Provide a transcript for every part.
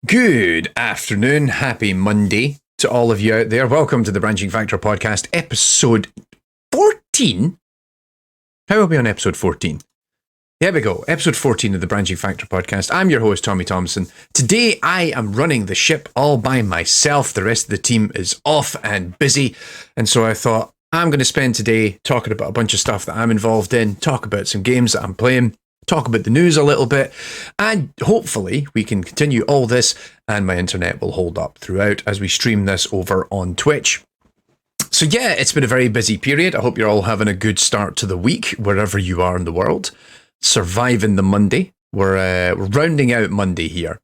Good afternoon, happy Monday to all of you out there. Welcome to the Branching Factor podcast, episode 14. How are we on episode 14? Here we go, episode 14 of the Branching Factor podcast. I'm your host, Tommy Thompson. Today, I am running the ship all by myself. The rest of the team is off and busy. And so I thought, I'm going to spend today talking about a bunch of stuff that I'm involved in, talk about some games that I'm playing, talk about the news a little bit, and hopefully we can continue all this and my internet will hold up throughout as we stream this over on Twitch. So yeah, it's been a very busy period. I hope you're all having a good start to the week, wherever you are in the world. Surviving the Monday. We're rounding out Monday here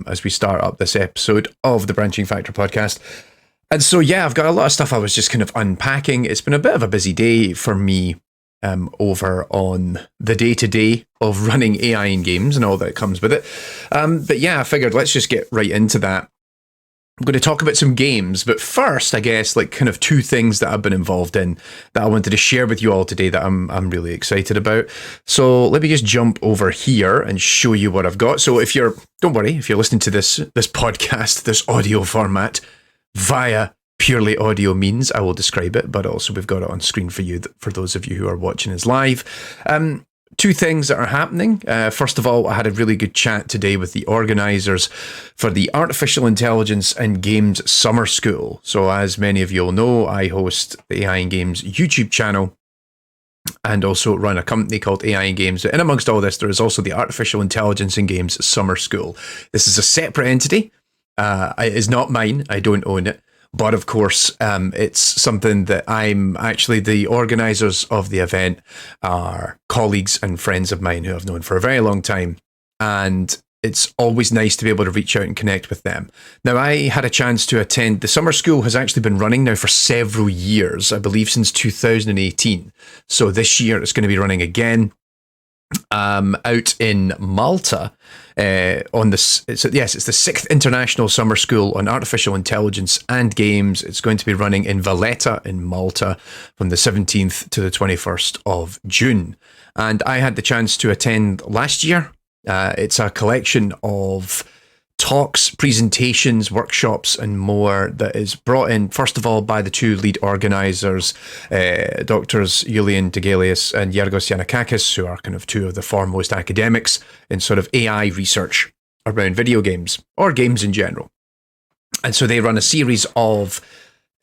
as we start up this episode of the Branching Factor podcast. And so yeah, I've got a lot of stuff I was just kind of unpacking. It's been a bit of a busy day for me over on the day-to-day of running AI in games and all that comes with it. But yeah, I figured let's just get right into that. I'm going to talk about some games, but first, I guess, like kind of two things that I've been involved in that I wanted to share with you all today that I'm really excited about. So let me just jump over here and show you what I've got. So don't worry, if you're listening to this podcast, this audio format via purely audio means, I will describe it, but also we've got it on screen for you, for those of you who are watching us live. Two things that are happening. First of all, I had a really good chat today with the organisers for the Artificial Intelligence and Games Summer School. So as many of you all know, I host the AI in Games YouTube channel and also run a company called AI in Games. And amongst all this, there is also the Artificial Intelligence and Games Summer School. This is a separate entity. It is not mine. I don't own it. But of course, it's something that the organisers of the event are colleagues and friends of mine who I've known for a very long time. And it's always nice to be able to reach out and connect with them. Now, I had a chance to attend. The summer school has actually been running now for several years, I believe since 2018. So this year it's going to be running again. Out in Malta it's the 6th International Summer School on Artificial Intelligence and Games. It's going to be running in Valletta in Malta from the 17th to the 21st of June. And I had the chance to attend last year. It's a collection of talks, presentations, workshops, and more that is brought in, first of all, by the two lead organisers, Doctors Julian Degelius and Yergos Yanakakis, who are kind of two of the foremost academics in sort of AI research around video games, or games in general. And so they run a series of,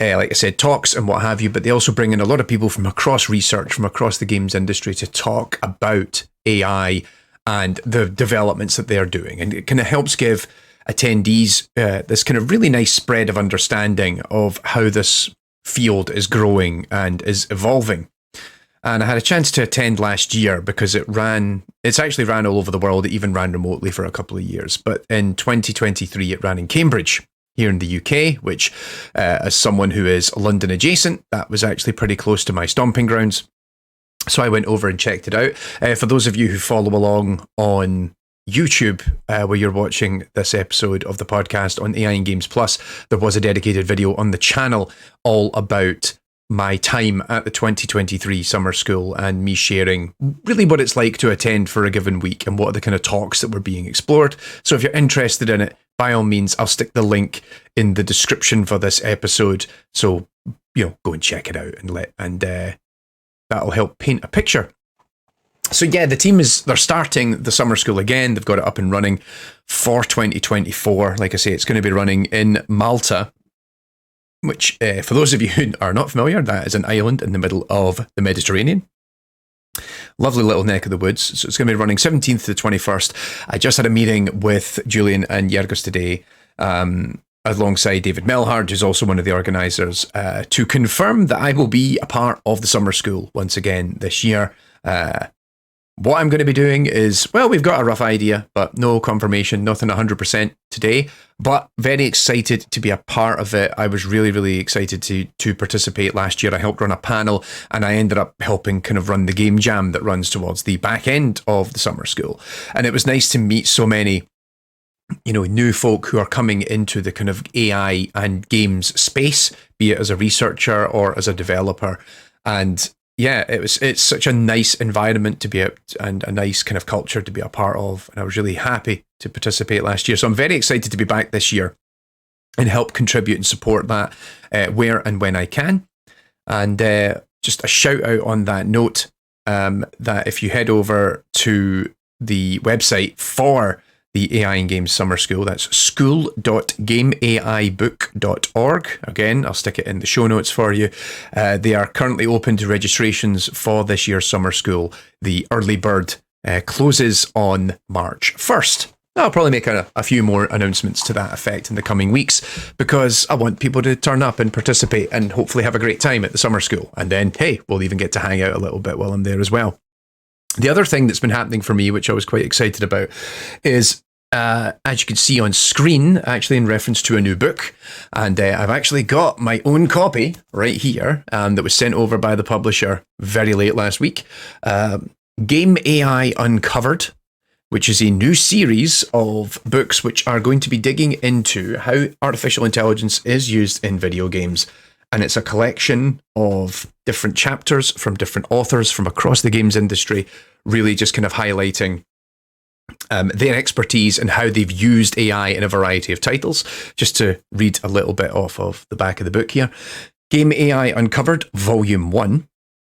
like I said, talks and what have you, but they also bring in a lot of people from across research, from across the games industry to talk about AI and the developments that they're doing. And it kind of helps give attendees this kind of really nice spread of understanding of how this field is growing and is evolving. And I had a chance to attend last year because it's actually ran all over the world. It even ran remotely for a couple of years. But in 2023, it ran in Cambridge here in the UK, which as someone who is London adjacent, that was actually pretty close to my stomping grounds. So I went over and checked it out. For those of you who follow along on YouTube, where you're watching this episode of the podcast on AI in Games Plus, there was a dedicated video on the channel all about my time at the 2023 summer school and me sharing really what it's like to attend for a given week and what are the kind of talks that were being explored. So if you're interested in it, by all means, I'll stick the link in the description for this episode. So, go and check it out and that'll help paint a picture. So yeah, the team they're starting the summer school again. They've got it up and running for 2024. Like I say, it's going to be running in Malta, which for those of you who are not familiar, that is an island in the middle of the Mediterranean. Lovely little neck of the woods. So it's going to be running 17th to the 21st. I just had a meeting with Julian and Yergos today, alongside David Melhard, who's also one of the organisers, to confirm that I will be a part of the summer school once again this year. What I'm going to be doing is, we've got a rough idea, but no confirmation, nothing 100% today, but very excited to be a part of it. I was really, really excited to participate last year. I helped run a panel and I ended up helping kind of run the game jam that runs towards the back end of the summer school. And it was nice to meet so many new folk who are coming into the kind of AI and games space, be it as a researcher or as a developer. And yeah, it's such a nice environment to be out and a nice kind of culture to be a part of. And I was really happy to participate last year. So I'm very excited to be back this year and help contribute and support that where and when I can. And just a shout out on that note, that if you head over to the website for the AI and Games Summer School, that's school.gameaibook.org. Again, I'll stick it in the show notes for you. They are currently open to registrations for this year's summer school. The early bird closes on March 1st. I'll probably make a few more announcements to that effect in the coming weeks, because I want people to turn up and participate and hopefully have a great time at the summer school. And then, hey, we'll even get to hang out a little bit while I'm there as well. The other thing that's been happening for me, which I was quite excited about, is as you can see on screen, actually in reference to a new book. And I've actually got my own copy right here that was sent over by the publisher very late last week. Game AI Uncovered, which is a new series of books which are going to be digging into how artificial intelligence is used in video games. And it's a collection of different chapters from different authors from across the games industry, really just kind of highlighting their expertise and how they've used AI in a variety of titles. Just to read a little bit off of the back of the book here. Game AI Uncovered, Volume 1,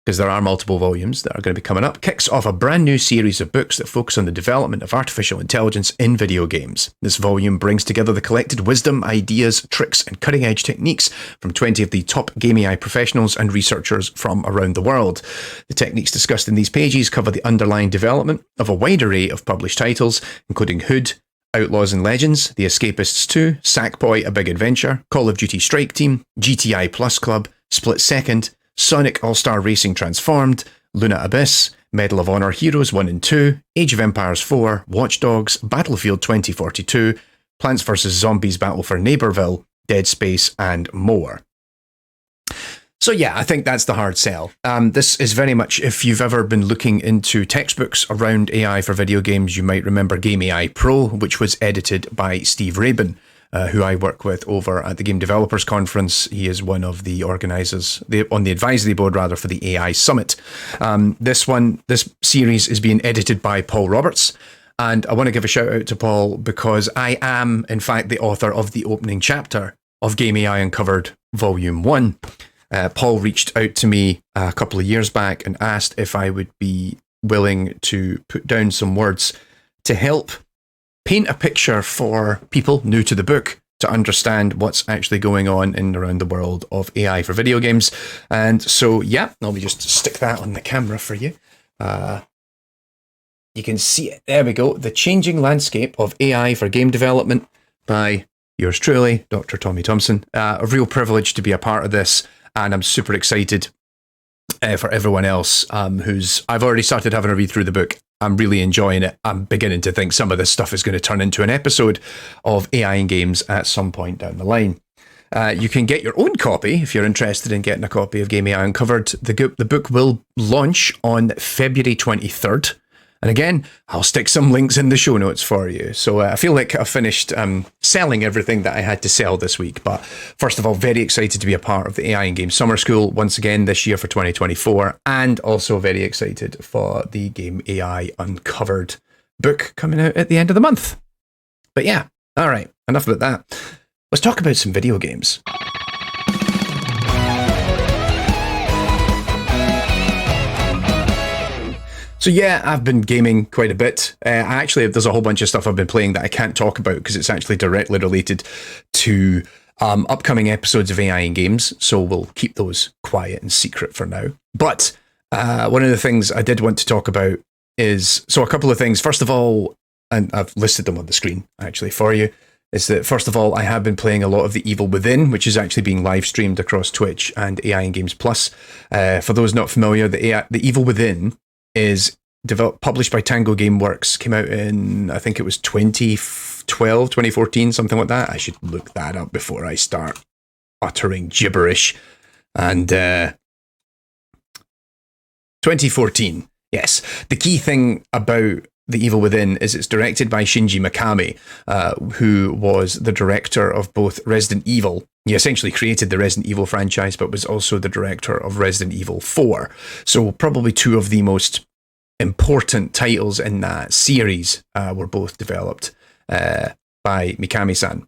because there are multiple volumes that are going to be coming up, kicks off a brand new series of books that focus on the development of artificial intelligence in video games. This volume brings together the collected wisdom, ideas, tricks, and cutting-edge techniques from 20 of the top game AI professionals and researchers from around the world. The techniques discussed in these pages cover the underlying development of a wide array of published titles, including Hood, Outlaws and Legends, The Escapists 2, Sackboy: A Big Adventure, Call of Duty Strike Team, GTI Plus Club, Split Second, Sonic All-Star Racing Transformed, Luna Abyss, Medal of Honor Heroes 1 and 2, Age of Empires 4, Watch Dogs, Battlefield 2042, Plants vs. Zombies Battle for Neighborville, Dead Space, and more. So yeah, I think that's the hard sell. This is very much, if you've ever been looking into textbooks around AI for video games, you might remember Game AI Pro, which was edited by Steve Rabin, who I work with over at the Game Developers Conference. He is one of the organisers, on the advisory board rather, for the AI Summit. This series is being edited by Paul Roberts. And I want to give a shout out to Paul because I am, in fact, the author of the opening chapter of Game AI Uncovered Volume 1. Paul reached out to me a couple of years back and asked if I would be willing to put down some words to help paint a picture for people new to the book to understand what's actually going on in and around the world of AI for video games. And so, yeah, let me just stick that on the camera for you. You can see it. There we go. The Changing Landscape of AI for Game Development by yours truly, Dr. Tommy Thompson. A real privilege to be a part of this, and I'm super excited for everyone else I've already started having a read through the book. I'm really enjoying it. I'm beginning to think some of this stuff is going to turn into an episode of AI in Games at some point down the line. You can get your own copy if you're interested in getting a copy of Game AI Uncovered. The book will launch on February 23rd. And again, I'll stick some links in the show notes for you. So I feel like I've finished selling everything that I had to sell this week. But first of all, very excited to be a part of the AI and Game Summer School once again this year for 2024. And also very excited for the Game AI Uncovered book coming out at the end of the month. But yeah, all right, enough about that. Let's talk about some video games. So yeah, I've been gaming quite a bit. There's a whole bunch of stuff I've been playing that I can't talk about because it's actually directly related to upcoming episodes of AI in Games. So we'll keep those quiet and secret for now. But one of the things I did want to talk about is, so a couple of things. First of all, and I've listed them on the screen actually for you, is that first of all, I have been playing a lot of The Evil Within, which is actually being live streamed across Twitch and AI in Games Plus. For those not familiar, The Evil Within is published by Tango Gameworks, came out in, I think it was 2012, 2014, something like that. I should look that up before I start uttering gibberish. And 2014, yes. The key thing about The Evil Within is it's directed by Shinji Mikami, who was the director of both Resident Evil. He essentially created the Resident Evil franchise, but was also the director of Resident Evil 4. So probably two of the most important titles in that series were both developed by Mikami-san.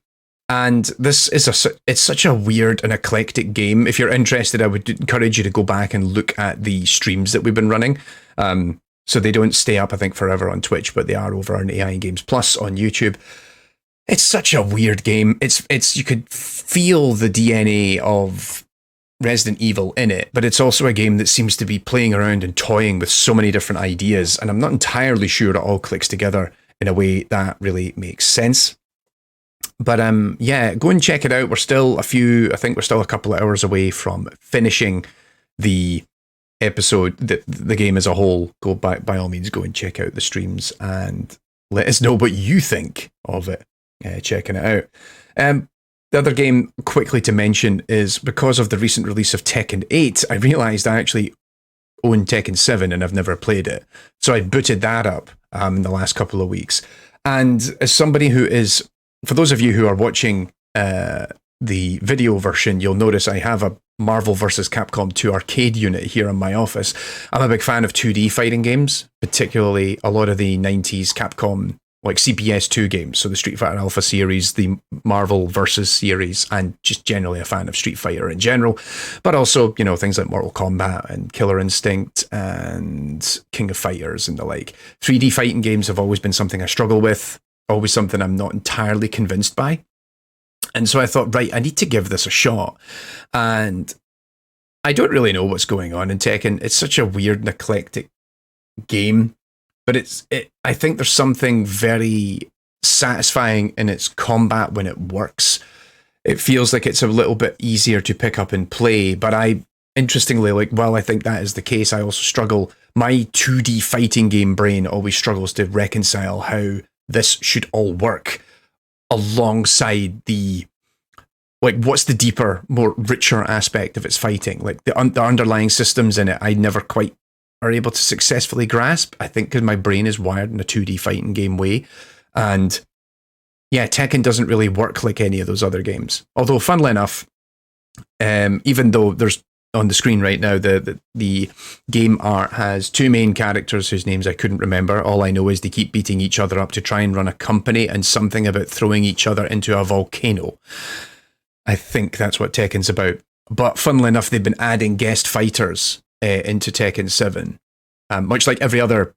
And this is it's such a weird and eclectic game. If you're interested, I would encourage you to go back and look at the streams that we've been running. So they don't stay up, I think, forever on Twitch, but they are over on AI Games Plus on YouTube. It's such a weird game. It's you could feel the DNA of Resident Evil in it, but it's also a game that seems to be playing around and toying with so many different ideas, and I'm not entirely sure it all clicks together in a way that really makes sense. But yeah, go and check it out. We're still a couple of hours away from finishing the episode, the game as a whole. Go by all means, go and check out the streams and let us know what you think of it, checking it out. The other game quickly to mention is because of the recent release of Tekken 8, I realized I actually own Tekken 7 and I've never played it. So I booted that up in the last couple of weeks. And as somebody who is, for those of you who are watching the video version, you'll notice I have a Marvel vs. Capcom 2 arcade unit here in my office. I'm a big fan of 2D fighting games, particularly a lot of the 90s Capcom, like CPS 2 games. So the Street Fighter Alpha series, the Marvel vs. series, and just generally a fan of Street Fighter in general. But also, you know, things like Mortal Kombat and Killer Instinct and King of Fighters and the like. 3D fighting games have always been something I struggle with, always something I'm not entirely convinced by. And so I thought, right, I need to give this a shot. And I don't really know what's going on in Tekken. It's such a weird and eclectic game, but I think there's something very satisfying in its combat when it works. It feels like it's a little bit easier to pick up and play, but interestingly, while I think that is the case, I also struggle. My 2D fighting game brain always struggles to reconcile how this should all work alongside what's the deeper, more richer aspect of its fighting. Like the underlying systems in it, I never quite are able to successfully grasp. I think because my brain is wired in a 2D fighting game way. And yeah, Tekken doesn't really work like any of those other games. Although, funnily enough, even though there's on the screen right now, the game art has two main characters whose names I couldn't remember. All I know is they keep beating each other up to try and run a company, and something about throwing each other into a volcano. I think that's what Tekken's about. But funnily enough, they've been adding guest fighters into Tekken 7. Much like every other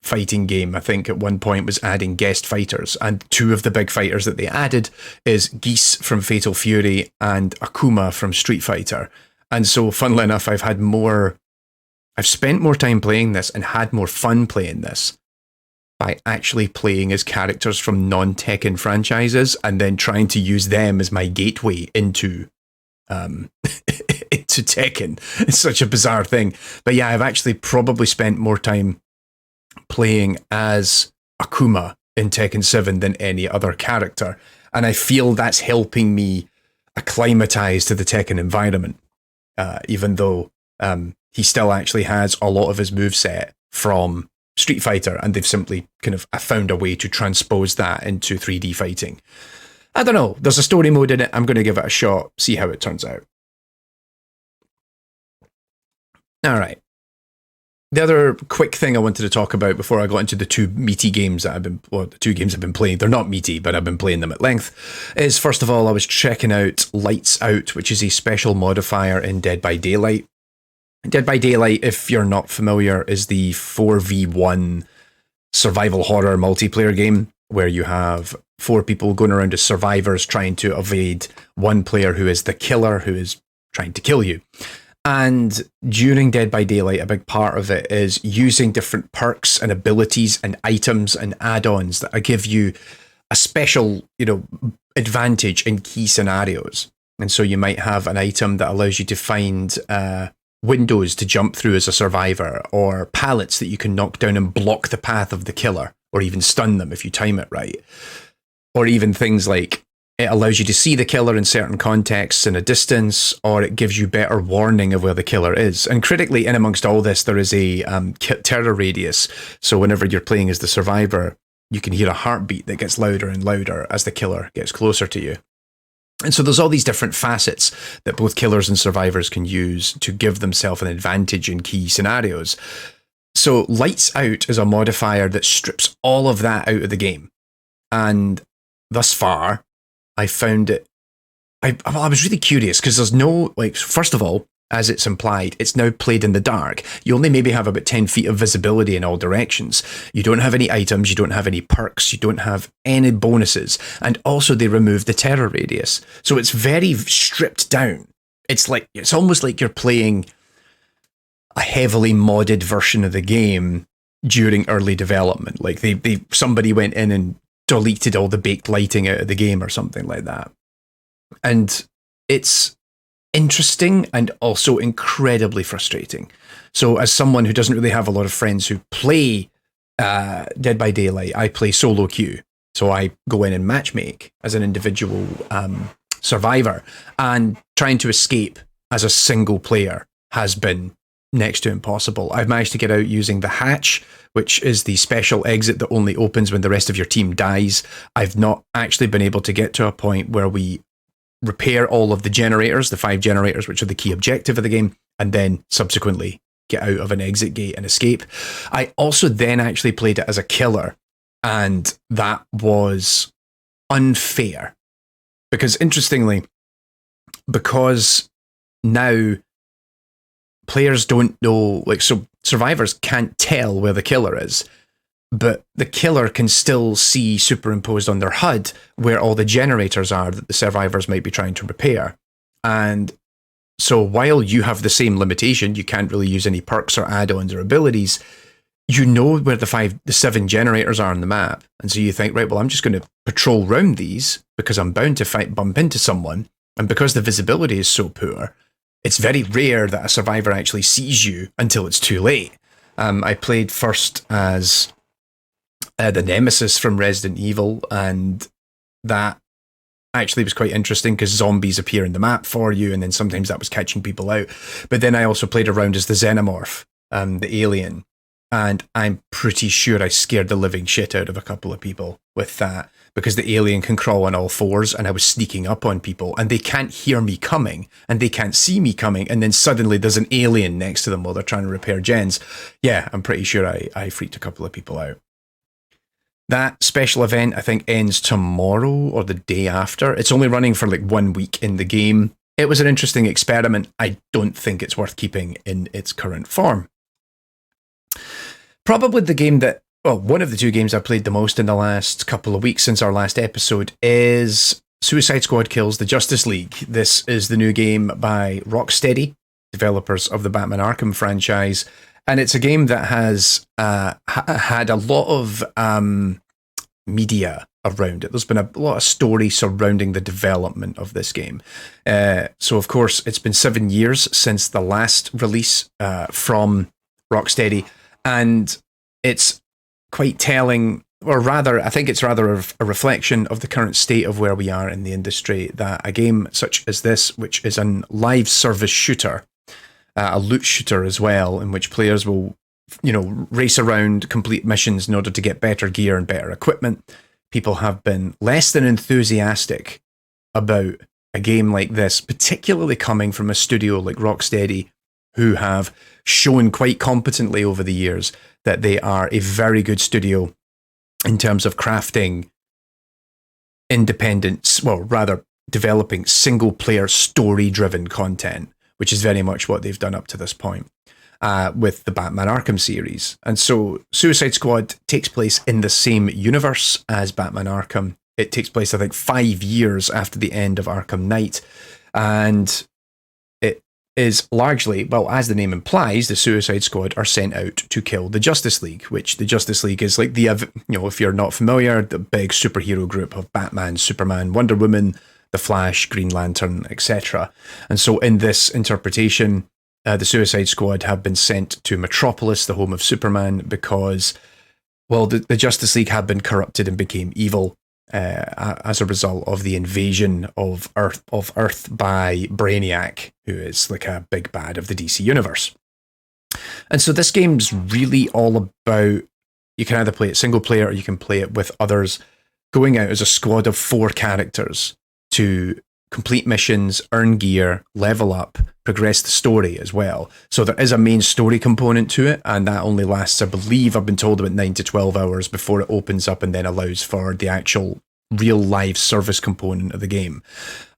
fighting game, I think at one point was adding guest fighters, and two of the big fighters that they added is Geese from Fatal Fury and Akuma from Street Fighter. And so, funnily enough, I've spent more time playing this and had more fun playing this by actually playing as characters from non-Tekken franchises and then trying to use them as my gateway into into Tekken. It's such a bizarre thing. But yeah, I've actually probably spent more time playing as Akuma in Tekken 7 than any other character. And I feel that's helping me acclimatize to the Tekken environment. Even though he still actually has a lot of his moveset from Street Fighter, and they've simply kind of found a way to transpose that into 3D fighting. I don't know. There's a story mode in it. I'm going to give it a shot, see how it turns out. All right. The other quick thing I wanted to talk about before I got into the two meaty games that the two games I've been playing, they're not meaty, but I've been playing them at length, is first of all, I was checking out Lights Out, which is a special modifier in Dead by Daylight. Dead by Daylight, if you're not familiar, is the 4v1 survival horror multiplayer game where you have four people going around as survivors trying to evade one player who is the killer who is trying to kill you. And during Dead by Daylight, a big part of it is using different perks and abilities and items and add-ons that give you a special, advantage in key scenarios. And so you might have an item that allows you to find windows to jump through as a survivor, or pallets that you can knock down and block the path of the killer, or even stun them if you time it right. Or even things like It allows you to see the killer in certain contexts in a distance, or it gives you better warning of where the killer is. And critically, in amongst all this, there is a terror radius. So whenever you're playing as the survivor, you can hear a heartbeat that gets louder and louder as the killer gets closer to you. And so there's all these different facets that both killers and survivors can use to give themselves an advantage in key scenarios. So Lights Out is a modifier that strips all of that out of the game. And thus far, I found it, I was really curious because there's no, like, first of all, as it's implied, it's now played in the dark. You only maybe have about 10 feet of visibility in all directions. You don't have any items, you don't have any perks, you don't have any bonuses. And also they removed the terror radius. So it's very stripped down. It's almost like you're playing a heavily modded version of the game during early development. Like somebody went in and deleted all the baked lighting out of the game or something like that. And it's interesting and also incredibly frustrating. So as someone who doesn't really have a lot of friends who play Dead by Daylight, I play solo queue. So I go in and matchmake as an individual survivor, and trying to escape as a single player has been next to impossible. I've managed to get out using the hatch, which is the special exit that only opens when the rest of your team dies. I've not actually been able to get to a point where we repair all of the generators, the 5 generators, which are the key objective of the game, and then subsequently get out of an exit gate and escape. I also then actually played it as a killer, and that was unfair. Because interestingly, because now players don't know, like, so survivors can't tell where the killer is, but the killer can still see superimposed on their HUD where all the generators are that the survivors might be trying to repair. And so while you have the same limitation, you can't really use any perks or add-ons or abilities, you know where the 7 generators are on the map. And so you think, right, well, I'm just going to patrol round these because I'm bound to bump into someone. And because the visibility is so poor, it's very rare that a survivor actually sees you until it's too late. I played first as the Nemesis from Resident Evil, and that actually was quite interesting because zombies appear in the map for you, and then sometimes that was catching people out. But then I also played around as the Xenomorph, the alien, and I'm pretty sure I scared the living shit out of a couple of people with that, because the alien can crawl on all 4s, and I was sneaking up on people, and they can't hear me coming, and they can't see me coming, and then suddenly there's an alien next to them while they're trying to repair gens. Yeah, I'm pretty sure I freaked a couple of people out. That special event, I think, ends tomorrow or the day after. It's only running for like 1 week in the game. It was an interesting experiment. I don't think it's worth keeping in its current form. Probably the game that, well, one of the 2 games I've played the most in the last couple of weeks since our last episode is Suicide Squad Kills the Justice League. This is the new game by Rocksteady, developers of the Batman Arkham franchise. And it's a game that has had a lot of media around it. There's been a lot of story surrounding the development of this game. So, of course, it's been 7 years since the last release from Rocksteady. And it's quite telling, or rather, I think it's rather a reflection of the current state of where we are in the industry, that a game such as this, which is a live service shooter, a loot shooter as well, in which players will, race around, complete missions in order to get better gear and better equipment. People have been less than enthusiastic about a game like this, particularly coming from a studio like Rocksteady, who have shown quite competently over the years that they are a very good studio in terms of crafting independent, well, rather developing single-player story-driven content, which is very much what they've done up to this point with the Batman Arkham series. And so Suicide Squad takes place in the same universe as Batman Arkham. It takes place, I think, 5 years after the end of Arkham Knight. And it is largely, well, as the name implies, the Suicide Squad are sent out to kill the Justice League, which the Justice League is like the, if you're not familiar, the big superhero group of Batman, Superman, Wonder Woman, The Flash, Green Lantern, etc. And so in this interpretation, the Suicide Squad have been sent to Metropolis, the home of Superman, because, well, the Justice League had been corrupted and became evil. as a result of the invasion of Earth by Brainiac, who is like a big bad of the DC universe. And so this game's really all about, you can either play it single player or you can play it with others, going out as a squad of 4 characters to complete missions, earn gear, level up, progress the story as well. So there is a main story component to it, and that only lasts, I believe, I've been told, about 9 to 12 hours before it opens up and then allows for the actual real live service component of the game.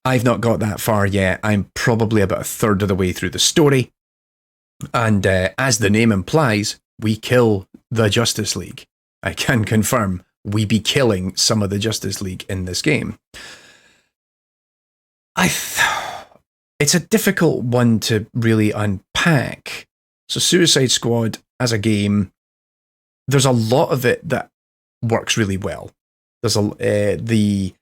I've not got that far yet. I'm probably about a third of the way through the story. And as the name implies, we kill the Justice League. I can confirm we be killing some of the Justice League in this game. It's a difficult one to really unpack. So Suicide Squad as a game, there's a lot of it that works really well. There's the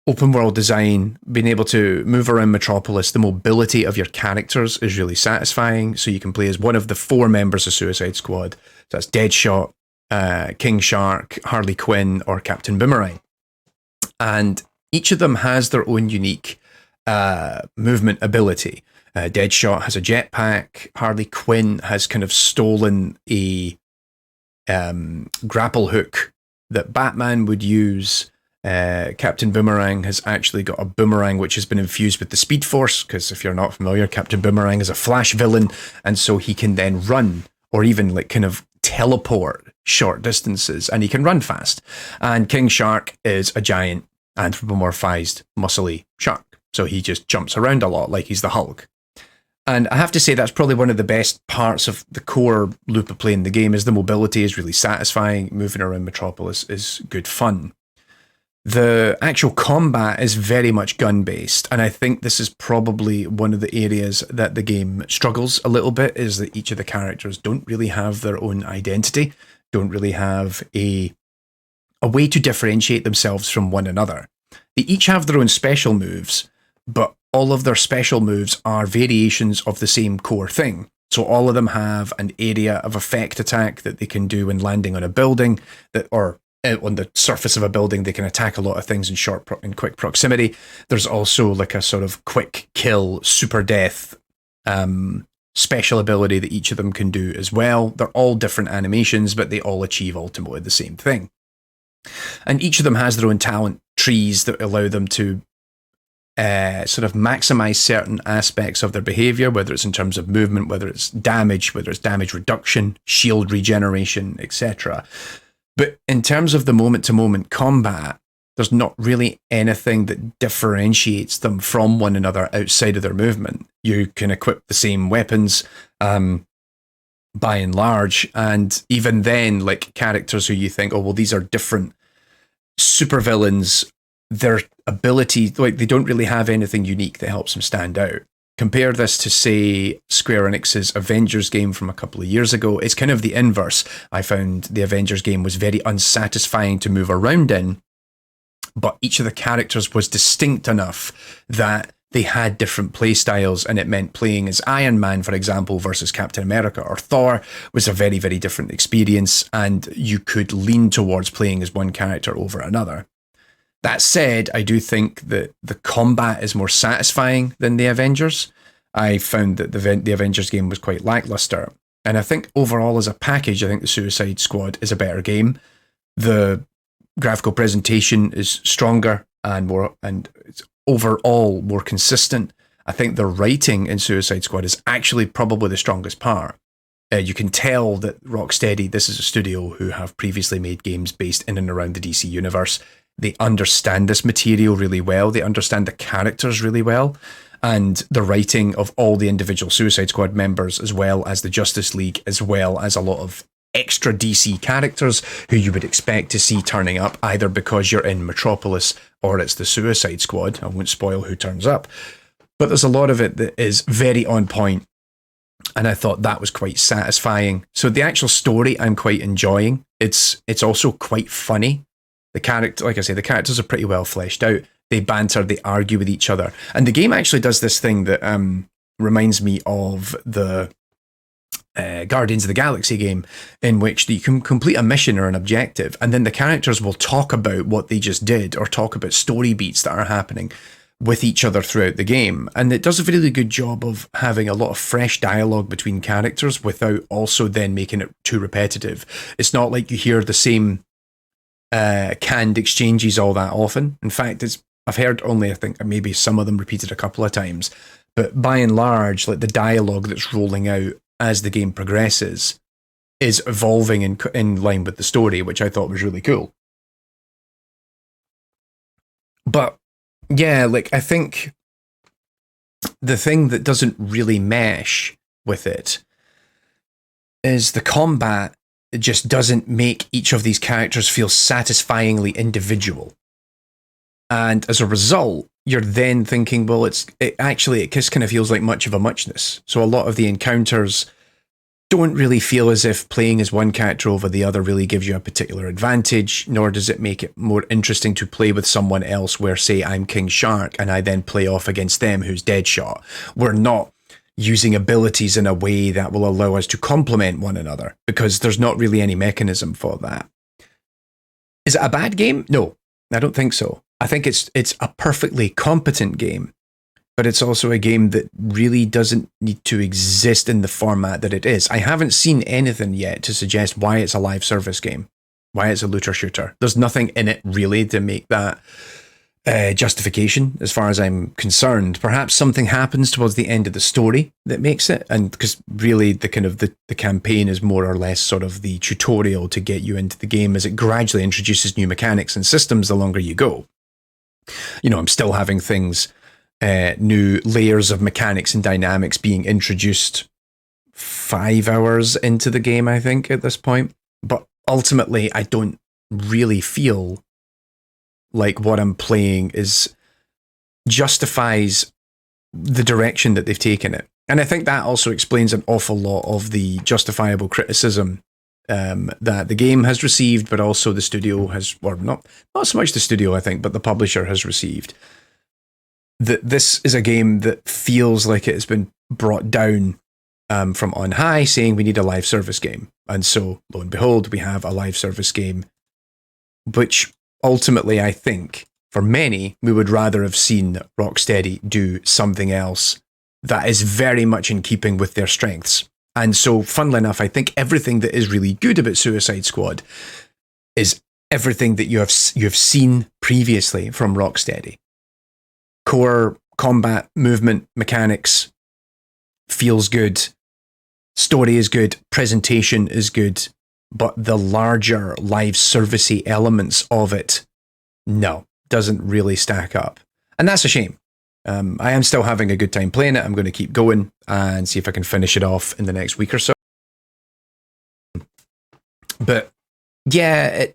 open world design, being able to move around Metropolis, the mobility of your characters is really satisfying. So you can play as one of the 4 members of Suicide Squad. So that's Deadshot, King Shark, Harley Quinn, or Captain Boomerang. And each of them has their own unique movement ability. Deadshot has a jetpack. Harley Quinn has kind of stolen a grapple hook that Batman would use. Captain Boomerang has actually got a boomerang which has been infused with the Speed Force, because if you're not familiar, Captain Boomerang is a Flash villain, and so he can then run or even like kind of teleport short distances, and he can run fast. And King Shark is a giant anthropomorphized muscly shark, so he just jumps around a lot like he's the Hulk. And I have to say that's probably one of the best parts of the core loop of playing the game, is the mobility is really satisfying. Moving around Metropolis is good fun. The actual combat is very much gun-based, and I think this is probably one of the areas that the game struggles a little bit, is that each of the characters don't really have their own identity, don't really have a way to differentiate themselves from one another. They each have their own special moves, but all of their special moves are variations of the same core thing. So all of them have an area of effect attack that they can do when landing on a building, or on the surface of a building. They can attack a lot of things in quick proximity. There's also like a sort of quick kill, super death special ability that each of them can do as well. They're all different animations, but they all achieve ultimately the same thing. And each of them has their own talent trees that allow them to sort of maximize certain aspects of their behavior, whether it's in terms of movement, whether it's damage reduction, shield regeneration, etc. But in terms of the moment-to-moment combat, there's not really anything that differentiates them from one another outside of their movement. You can equip the same weapons by and large, and even then, like characters who you think, oh, well, these are different supervillains, their ability, like they don't really have anything unique that helps them stand out. Compare this to, say, Square Enix's Avengers game from a couple of years ago. It's kind of the inverse. I found the Avengers game was very unsatisfying to move around in, but each of the characters was distinct enough that they had different play styles, and it meant playing as Iron Man, for example, versus Captain America or Thor was a very, very different experience, and you could lean towards playing as one character over another. That said, I do think that the combat is more satisfying than the Avengers. I found that the Avengers game was quite lackluster, and I think overall as a package, I think the Suicide Squad is a better game. The graphical presentation is stronger and it's overall more consistent. I think the writing in Suicide Squad is actually probably the strongest part. You can tell that Rocksteady, this is a studio who have previously made games based in and around the DC universe. They understand this material really well. They understand the characters really well. And the writing of all the individual Suicide Squad members, as well as the Justice League, as well as a lot of extra DC characters who you would expect to see turning up, either because you're in Metropolis or it's the Suicide Squad. I won't spoil who turns up. But there's a lot of it that is very on point, and I thought that was quite satisfying. So the actual story I'm quite enjoying. It's also quite funny. The characters are pretty well fleshed out. They banter, they argue with each other. And the game actually does this thing that reminds me of the Guardians of the Galaxy game, in which you can complete a mission or an objective, and then the characters will talk about what they just did or talk about story beats that are happening with each other throughout the game. And it does a really good job of having a lot of fresh dialogue between characters without also then making it too repetitive. It's not like you hear the same canned exchanges all that often. In fact, I've heard only, I think, maybe some of them repeated a couple of times. But by and large, like the dialogue that's rolling out as the game progresses is evolving in line with the story, which I thought was really cool. But yeah, like I think the thing that doesn't really mesh with it is the combat. It just doesn't make each of these characters feel satisfyingly individual. And as a result, you're then thinking, well, it just kind of feels like much of a muchness. So a lot of the encounters don't really feel as if playing as one character over the other really gives you a particular advantage, nor does it make it more interesting to play with someone else where, say, I'm King Shark and I then play off against them who's Deadshot. We're not using abilities in a way that will allow us to complement one another because there's not really any mechanism for that. Is it a bad game? No, I don't think so. I think it's a perfectly competent game, but it's also a game that really doesn't need to exist in the format that it is. I haven't seen anything yet to suggest why it's a live service game, why it's a looter shooter. There's nothing in it really to make that justification as far as I'm concerned. Perhaps something happens towards the end of the story that makes it, and because really the kind of the campaign is more or less sort of the tutorial to get you into the game as it gradually introduces new mechanics and systems the longer you go. You know, I'm still having things, new layers of mechanics and dynamics being introduced 5 hours into the game, I think, at this point. But ultimately, I don't really feel like what I'm playing justifies the direction that they've taken it. And I think that also explains an awful lot of the justifiable criticism that the game has received, but also the studio has, or not so much the studio, I think, but the publisher has received. That this is a game that feels like it has been brought down from on high, saying we need a live service game. And so, lo and behold, we have a live service game, which ultimately, I think, for many, we would rather have seen Rocksteady do something else that is very much in keeping with their strengths. And so, funnily enough, I think everything that is really good about Suicide Squad is everything that you have seen previously from Rocksteady. Core combat, movement, mechanics feels good. Story is good. Presentation is good. But the larger live servicey elements of it, no, doesn't really stack up. And that's a shame. I am still having a good time playing it. I'm going to keep going and see if I can finish it off in the next week or so. But yeah,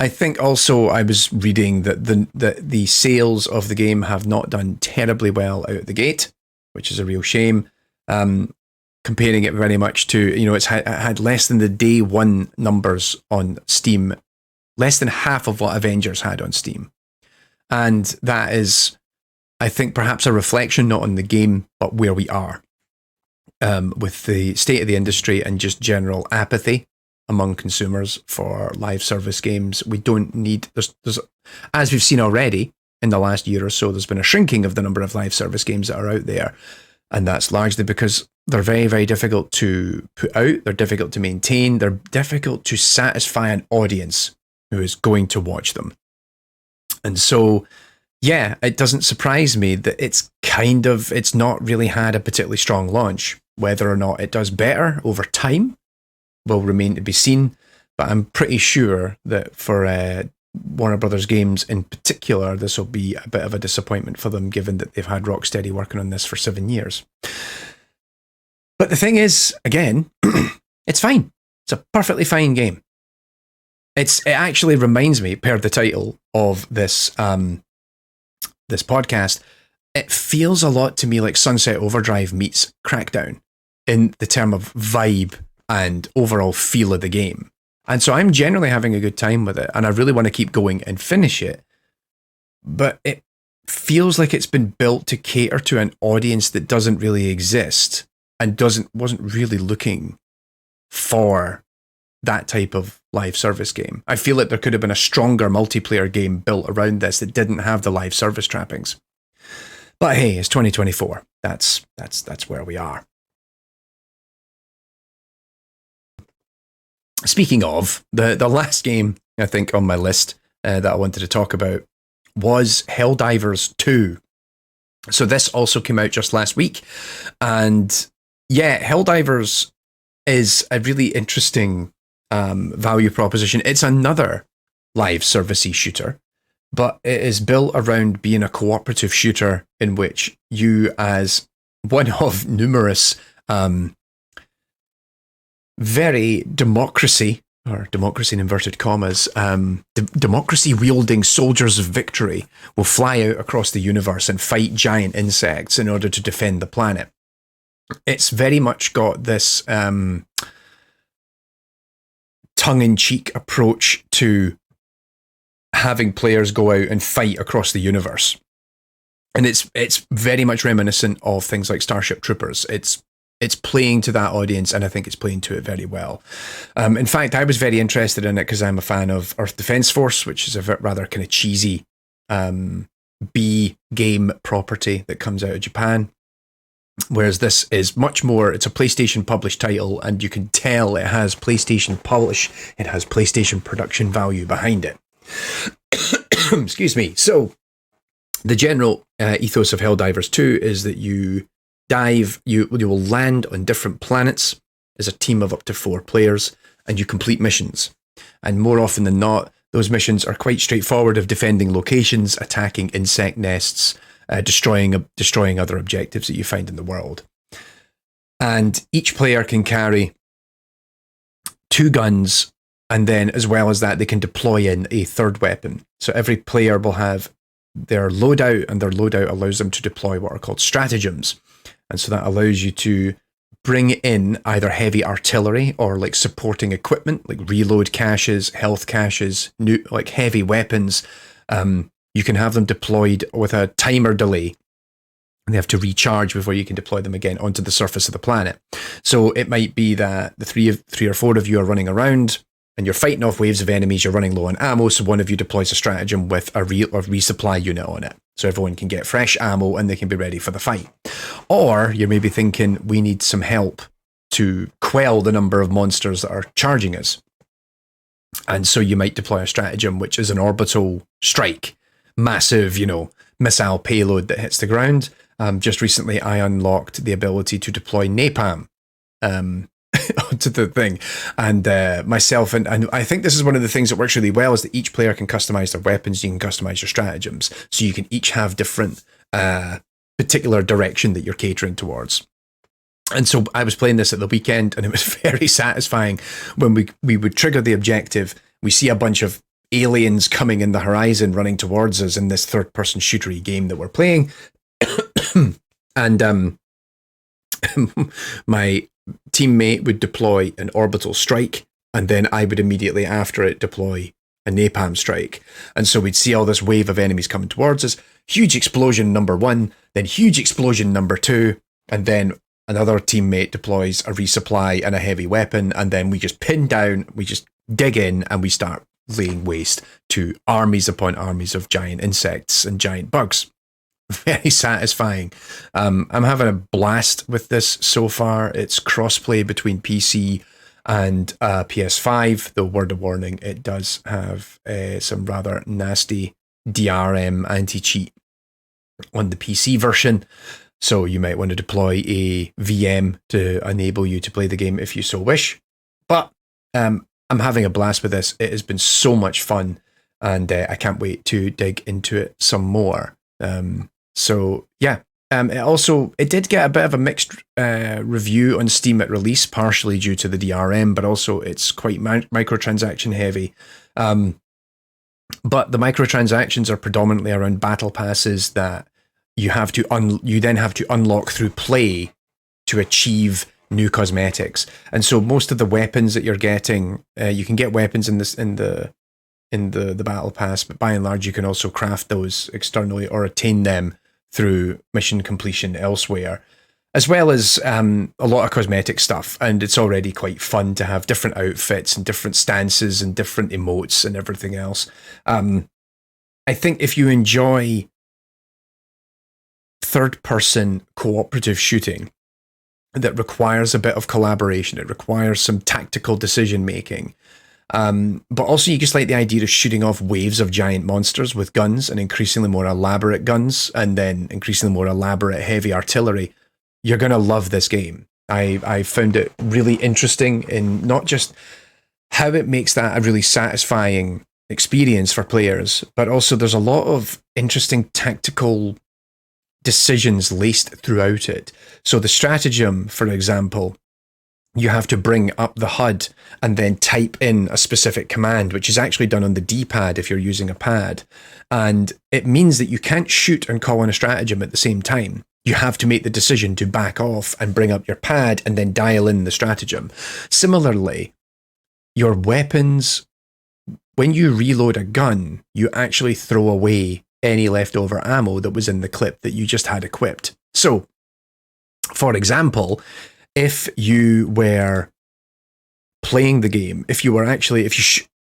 I think also I was reading that the sales of the game have not done terribly well out of the gate, which is a real shame. Comparing it very much to, you know, it had less than the day one numbers on Steam, less than half of what Avengers had on Steam. And that is, I think, perhaps a reflection not on the game, but where we are with the state of the industry and just general apathy among consumers for live service games. We don't need, there's as we've seen already in the last year or so, there's been a shrinking of the number of live service games that are out there. And that's largely because they're very, very difficult to put out. They're difficult to maintain. They're difficult to satisfy an audience who is going to watch them. And so, yeah, it doesn't surprise me that it's not really had a particularly strong launch. Whether or not it does better over time will remain to be seen. But I'm pretty sure that for Warner Brothers games in particular, this will be a bit of a disappointment for them, given that they've had Rocksteady working on this for 7 years. But the thing is, again, it's fine. It's a perfectly fine game. It actually reminds me, per the title of this this podcast, it feels a lot to me like Sunset Overdrive meets Crackdown in the term of vibe and overall feel of the game. And so I'm generally having a good time with it, and I really want to keep going and finish it. But it feels like it's been built to cater to an audience that doesn't really exist and wasn't really looking for that type of live service game. I feel like there could have been a stronger multiplayer game built around this that didn't have the live service trappings. But hey, it's 2024. That's where we are. Speaking of, the last game I think on my list that I wanted to talk about was Helldivers 2. So this also came out just last week. And yeah, Helldivers is a really interesting value proposition. It's another live servicey shooter, but it is built around being a cooperative shooter in which you, as one of numerous very democracy in inverted commas, democracy wielding soldiers of victory will fly out across the universe and fight giant insects in order to defend the planet. It's very much got this tongue-in-cheek approach to having players go out and fight across the universe. And it's very much reminiscent of things like Starship Troopers. It's playing to that audience, and I think it's playing to it very well. In fact, I was very interested in it because I'm a fan of Earth Defense Force, which is a rather kind of cheesy B game property that comes out of Japan. Whereas this is much more, it's a PlayStation published title, and you can tell it has PlayStation polish, it has PlayStation production value behind it. Excuse me. So, the general ethos of Helldivers 2 is that you dive, you will land on different planets as a team of up to 4 players, and you complete missions. And more often than not, those missions are quite straightforward of defending locations, attacking insect nests, destroying other objectives that you find in the world. And each player can carry 2 guns, and then as well as that, they can deploy in a third weapon. So every player will have their loadout, and their loadout allows them to deploy what are called stratagems. And so that allows you to bring in either heavy artillery or like supporting equipment, like reload caches, health caches, like heavy weapons. You can have them deployed with a timer delay, and they have to recharge before you can deploy them again onto the surface of the planet. So it might be that the three or four of you are running around, and you're fighting off waves of enemies, you're running low on ammo, so one of you deploys a stratagem with a resupply unit on it. So everyone can get fresh ammo and they can be ready for the fight. Or you may be thinking, we need some help to quell the number of monsters that are charging us. And so you might deploy a stratagem, which is an orbital strike. Massive, missile payload that hits the ground. Just recently, I unlocked the ability to deploy napalm onto the thing, and myself and I think this is one of the things that works really well is that each player can customize their weapons. You can customize your stratagems, so you can each have different particular direction that you're catering towards. And so I was playing this at the weekend, and it was very satisfying when we would trigger the objective. We see a bunch of aliens coming in the horizon running towards us in this third-person shootery game that we're playing. And my teammate would deploy an orbital strike, and then I would immediately after it deploy a napalm strike. And so we'd see all this wave of enemies coming towards us. Huge explosion number 1, then huge explosion number 2, and then another teammate deploys a resupply and a heavy weapon, and then we just pin down, we just dig in, and we start laying waste to armies upon armies of giant insects and giant bugs. Very satisfying. I'm having a blast with this so far. It's crossplay between PC and PS5, though word of warning, it does have some rather nasty DRM anti-cheat on the PC version. So you might want to deploy a VM to enable you to play the game if you so wish. But I'm having a blast with this. It has been so much fun, and I can't wait to dig into it some more. So yeah, it did get a bit of a mixed review on Steam at release, partially due to the DRM, but also it's quite microtransaction heavy. But the microtransactions are predominantly around battle passes that you have to you then have to unlock through play to achieve new cosmetics. And so most of the weapons that you're getting, you can get weapons in the battle pass, but by and large you can also craft those externally or attain them through mission completion elsewhere. as well as a lot of cosmetic stuff. And it's already quite fun to have different outfits and different stances and different emotes and everything else. I think if you enjoy third-person cooperative shooting that requires a bit of collaboration, it requires some tactical decision-making, but also you just like the idea of shooting off waves of giant monsters with guns and increasingly more elaborate guns and then increasingly more elaborate heavy artillery, you're going to love this game. I found it really interesting in not just how it makes that a really satisfying experience for players, but also there's a lot of interesting tactical decisions laced throughout it. So the stratagem, for example, you have to bring up the HUD and then type in a specific command, which is actually done on the D-pad if you're using a pad. And it means that you can't shoot and call in a stratagem at the same time. You have to make the decision to back off and bring up your pad and then dial in the stratagem. Similarly, your weapons, when you reload a gun, you actually throw away any leftover ammo that was in the clip that you just had equipped. So, for example, if you were playing the game, if you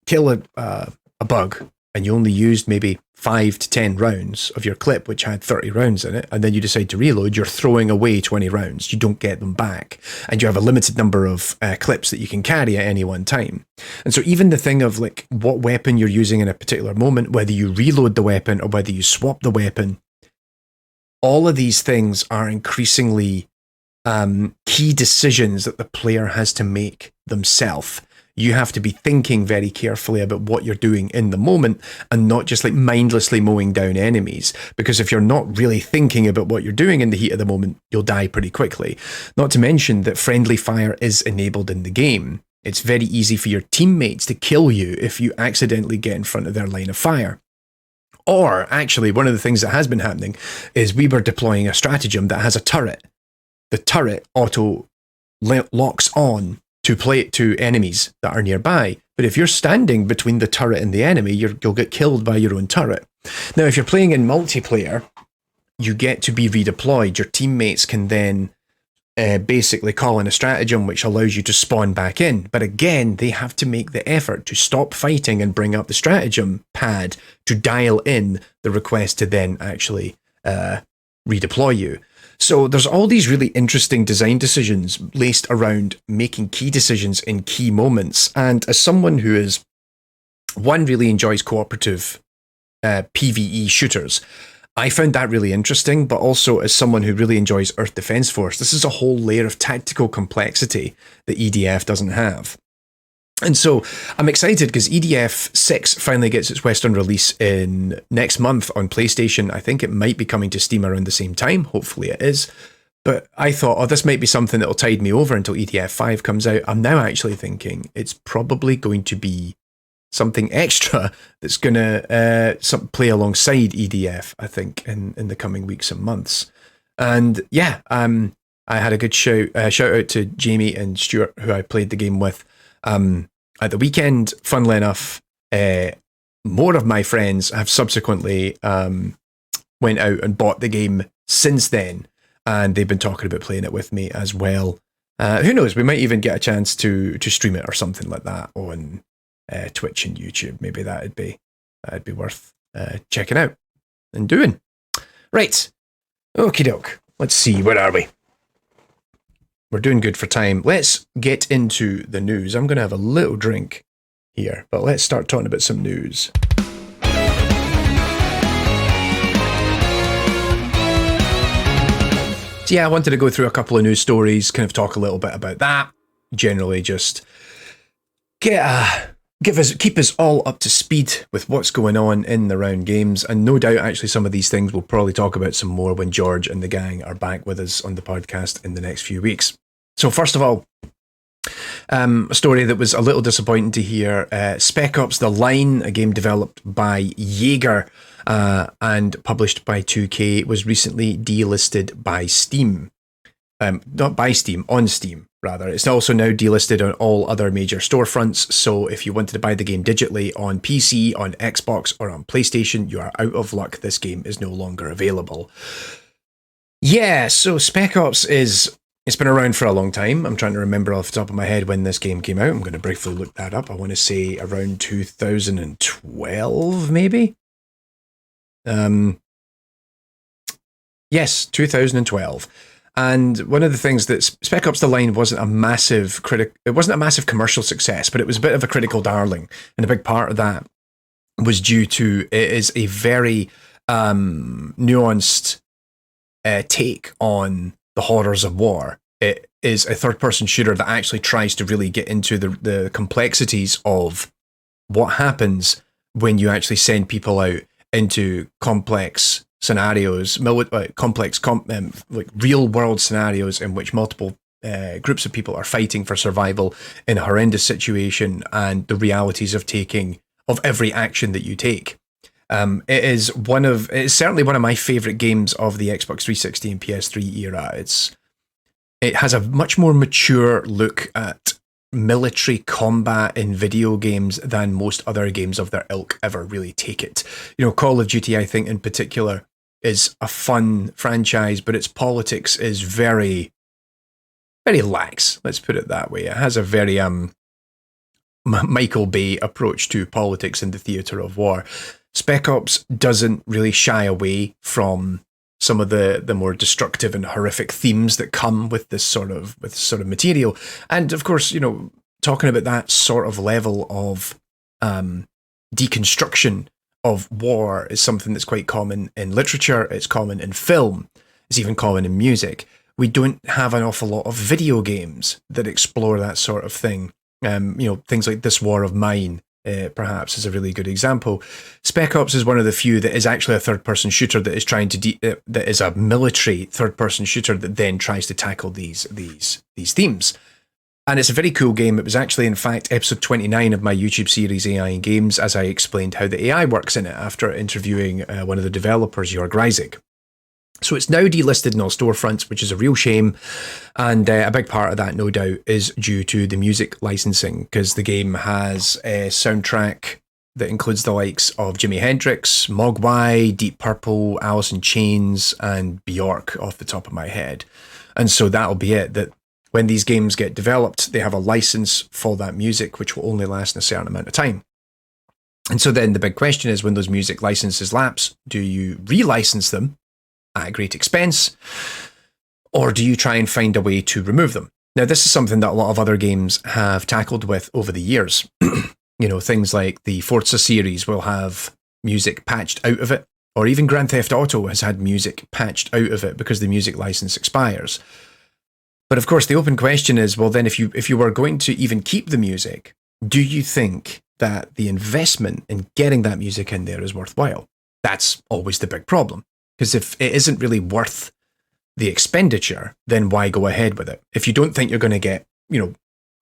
kill a bug and you only used maybe 5 to 10 rounds of your clip, which had 30 rounds in it, and then you decide to reload, you're throwing away 20 rounds. You don't get them back. And you have a limited number of clips that you can carry at any one time. And so even the thing of like what weapon you're using in a particular moment, whether you reload the weapon or whether you swap the weapon, all of these things are increasingly key decisions that the player has to make themselves. You have to be thinking very carefully about what you're doing in the moment and not just like mindlessly mowing down enemies. Because if you're not really thinking about what you're doing in the heat of the moment, you'll die pretty quickly. Not to mention that friendly fire is enabled in the game. It's very easy for your teammates to kill you if you accidentally get in front of their line of fire. Or actually, one of the things that has been happening is we were deploying a stratagem that has a turret. The turret auto locks on to play it to enemies that are nearby. But if you're standing between the turret and the enemy, you'll get killed by your own turret. Now, if you're playing in multiplayer, you get to be redeployed. Your teammates can then basically call in a stratagem which allows you to spawn back in. But again, they have to make the effort to stop fighting and bring up the stratagem pad to dial in the request to then actually redeploy you. So there's all these really interesting design decisions laced around making key decisions in key moments. And as someone who is, one, really enjoys cooperative PvE shooters, I found that really interesting, but also as someone who really enjoys Earth Defense Force, this is a whole layer of tactical complexity that EDF doesn't have. And so I'm excited because EDF 6 finally gets its Western release in next month on PlayStation. I think it might be coming to Steam around the same time. Hopefully it is. But I thought, this might be something that will tide me over until EDF 5 comes out. I'm now actually thinking it's probably going to be something extra that's going to play alongside EDF, I think, in the coming weeks and months. And yeah, I had a good shout out to Jamie and Stuart, who I played the game with at the weekend. Funnily enough, more of my friends have subsequently went out and bought the game since then, and they've been talking about playing it with me as well. Who knows? We might even get a chance to stream it or something like that on Twitch and YouTube. Maybe that'd be worth checking out and doing. Right, okie doke. Let's see, where are we? We're doing good for time. Let's get into the news. I'm going to have a little drink here, but let's start talking about some news. So yeah, I wanted to go through a couple of news stories, kind of talk a little bit about that. Generally just keep us all up to speed with what's going on in the round games. And no doubt, actually, some of these things we'll probably talk about some more when George and the gang are back with us on the podcast in the next few weeks. So first of all, a story that was a little disappointing to hear. Spec Ops The Line, a game developed by Jaeger and published by 2K, was recently delisted by Steam. Not by Steam, on Steam, rather. It's also now delisted on all other major storefronts, so if you wanted to buy the game digitally on PC, on Xbox, or on PlayStation, you are out of luck. This game is no longer available. Yeah, so Spec Ops it's been around for a long time. I'm trying to remember off the top of my head when this game came out. I'm going to briefly look that up. I want to say around 2012, maybe? Yes, 2012. And one of the things that Spec Ops: The Line wasn't a massive commercial success, but it was a bit of a critical darling, and a big part of that was due to it is a very nuanced take on the horrors of war. It is a third-person shooter that actually tries to really get into the complexities of what happens when you actually send people out into complex scenarios, like real-world scenarios in which multiple groups of people are fighting for survival in a horrendous situation, and the realities of every action that you take. It's certainly one of my favorite games of the Xbox 360 and PS3 era. It has a much more mature look at military combat in video games than most other games of their ilk ever really take it. Call of Duty, I think in particular, is a fun franchise, but its politics is very, very lax. Let's put it that way. It has a very Michael Bay approach to politics in the theater of war. Spec Ops doesn't really shy away from some of the more destructive and horrific themes that come with this sort of material. And of course, talking about that sort of level of deconstruction of war is something that's quite common in literature. It's common in film. It's even common in music. We don't have an awful lot of video games that explore that sort of thing. Things like This War of Mine, perhaps, is a really good example. Spec Ops is one of the few that is actually a third-person shooter that is trying to that is a military third-person shooter that then tries to tackle these themes. And it's a very cool game. It was actually, in fact, episode 29 of my YouTube series AI in Games, as I explained how the AI works in it after interviewing one of the developers, Jörg Reisig. So it's now delisted in all storefronts, which is a real shame. And a big part of that, no doubt, is due to the music licensing, because the game has a soundtrack that includes the likes of Jimi Hendrix, Mogwai, Deep Purple, Alice in Chains, and Bjork off the top of my head. And so that'll be it, that when these games get developed, they have a license for that music, which will only last a certain amount of time. And so then the big question is, when those music licenses lapse, do you relicense them at a great expense, or do you try and find a way to remove them? Now, this is something that a lot of other games have tackled with over the years. Things like the Forza series will have music patched out of it, or even Grand Theft Auto has had music patched out of it because the music license expires. But of course, the open question is, well, then if you were going to even keep the music, do you think that the investment in getting that music in there is worthwhile? That's always the big problem. Because if it isn't really worth the expenditure, then why go ahead with it? If you don't think you're going to get,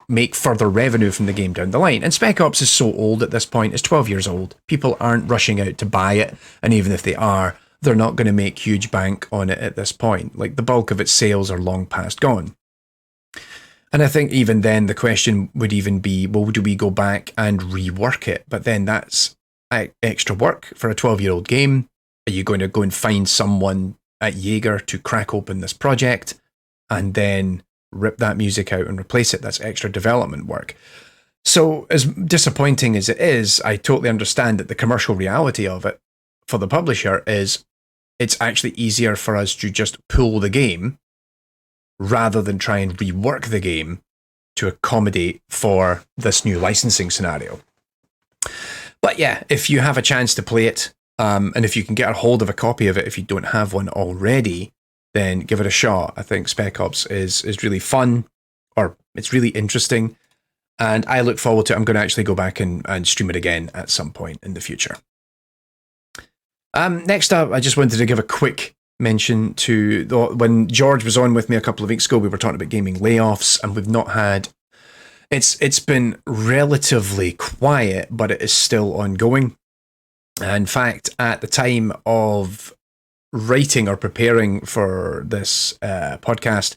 make further revenue from the game down the line. And Spec Ops is so old at this point, it's 12 years old. People aren't rushing out to buy it. And even if they are, they're not going to make huge bank on it at this point. Like, the bulk of its sales are long past gone. And I think even then the question would even be, well, do we go back and rework it? But then that's extra work for a 12-year-old game. Are you going to go and find someone at Jaeger to crack open this project and then rip that music out and replace it? That's extra development work. So as disappointing as it is, I totally understand that the commercial reality of it for the publisher is it's actually easier for us to just pull the game rather than try and rework the game to accommodate for this new licensing scenario. But yeah, if you have a chance to play it, and if you can get a hold of a copy of it, if you don't have one already, then give it a shot. I think Spec Ops is really fun, or it's really interesting, and I look forward to it. I'm going to actually go back and stream it again at some point in the future. Next up, I just wanted to give a quick mention to when George was on with me a couple of weeks ago, we were talking about gaming layoffs, and we've not had... It's been relatively quiet, but it is still ongoing. In fact, at the time of writing or preparing for this podcast,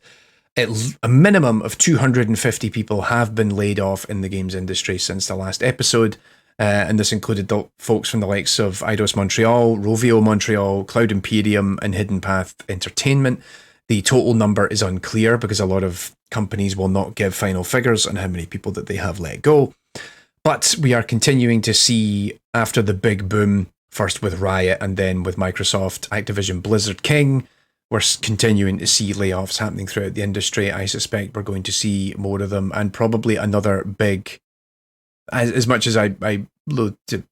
a minimum of 250 people have been laid off in the games industry since the last episode. and this included the folks from the likes of Eidos Montreal, Rovio Montreal, Cloud Imperium, and Hidden Path Entertainment. The total number is unclear because a lot of companies will not give final figures on how many people that they have let go. But we are continuing to see, after the big boom, first with Riot and then with Microsoft, Activision, Blizzard, King, we're continuing to see layoffs happening throughout the industry. I suspect we're going to see more of them, and probably another big, as much as I loathe to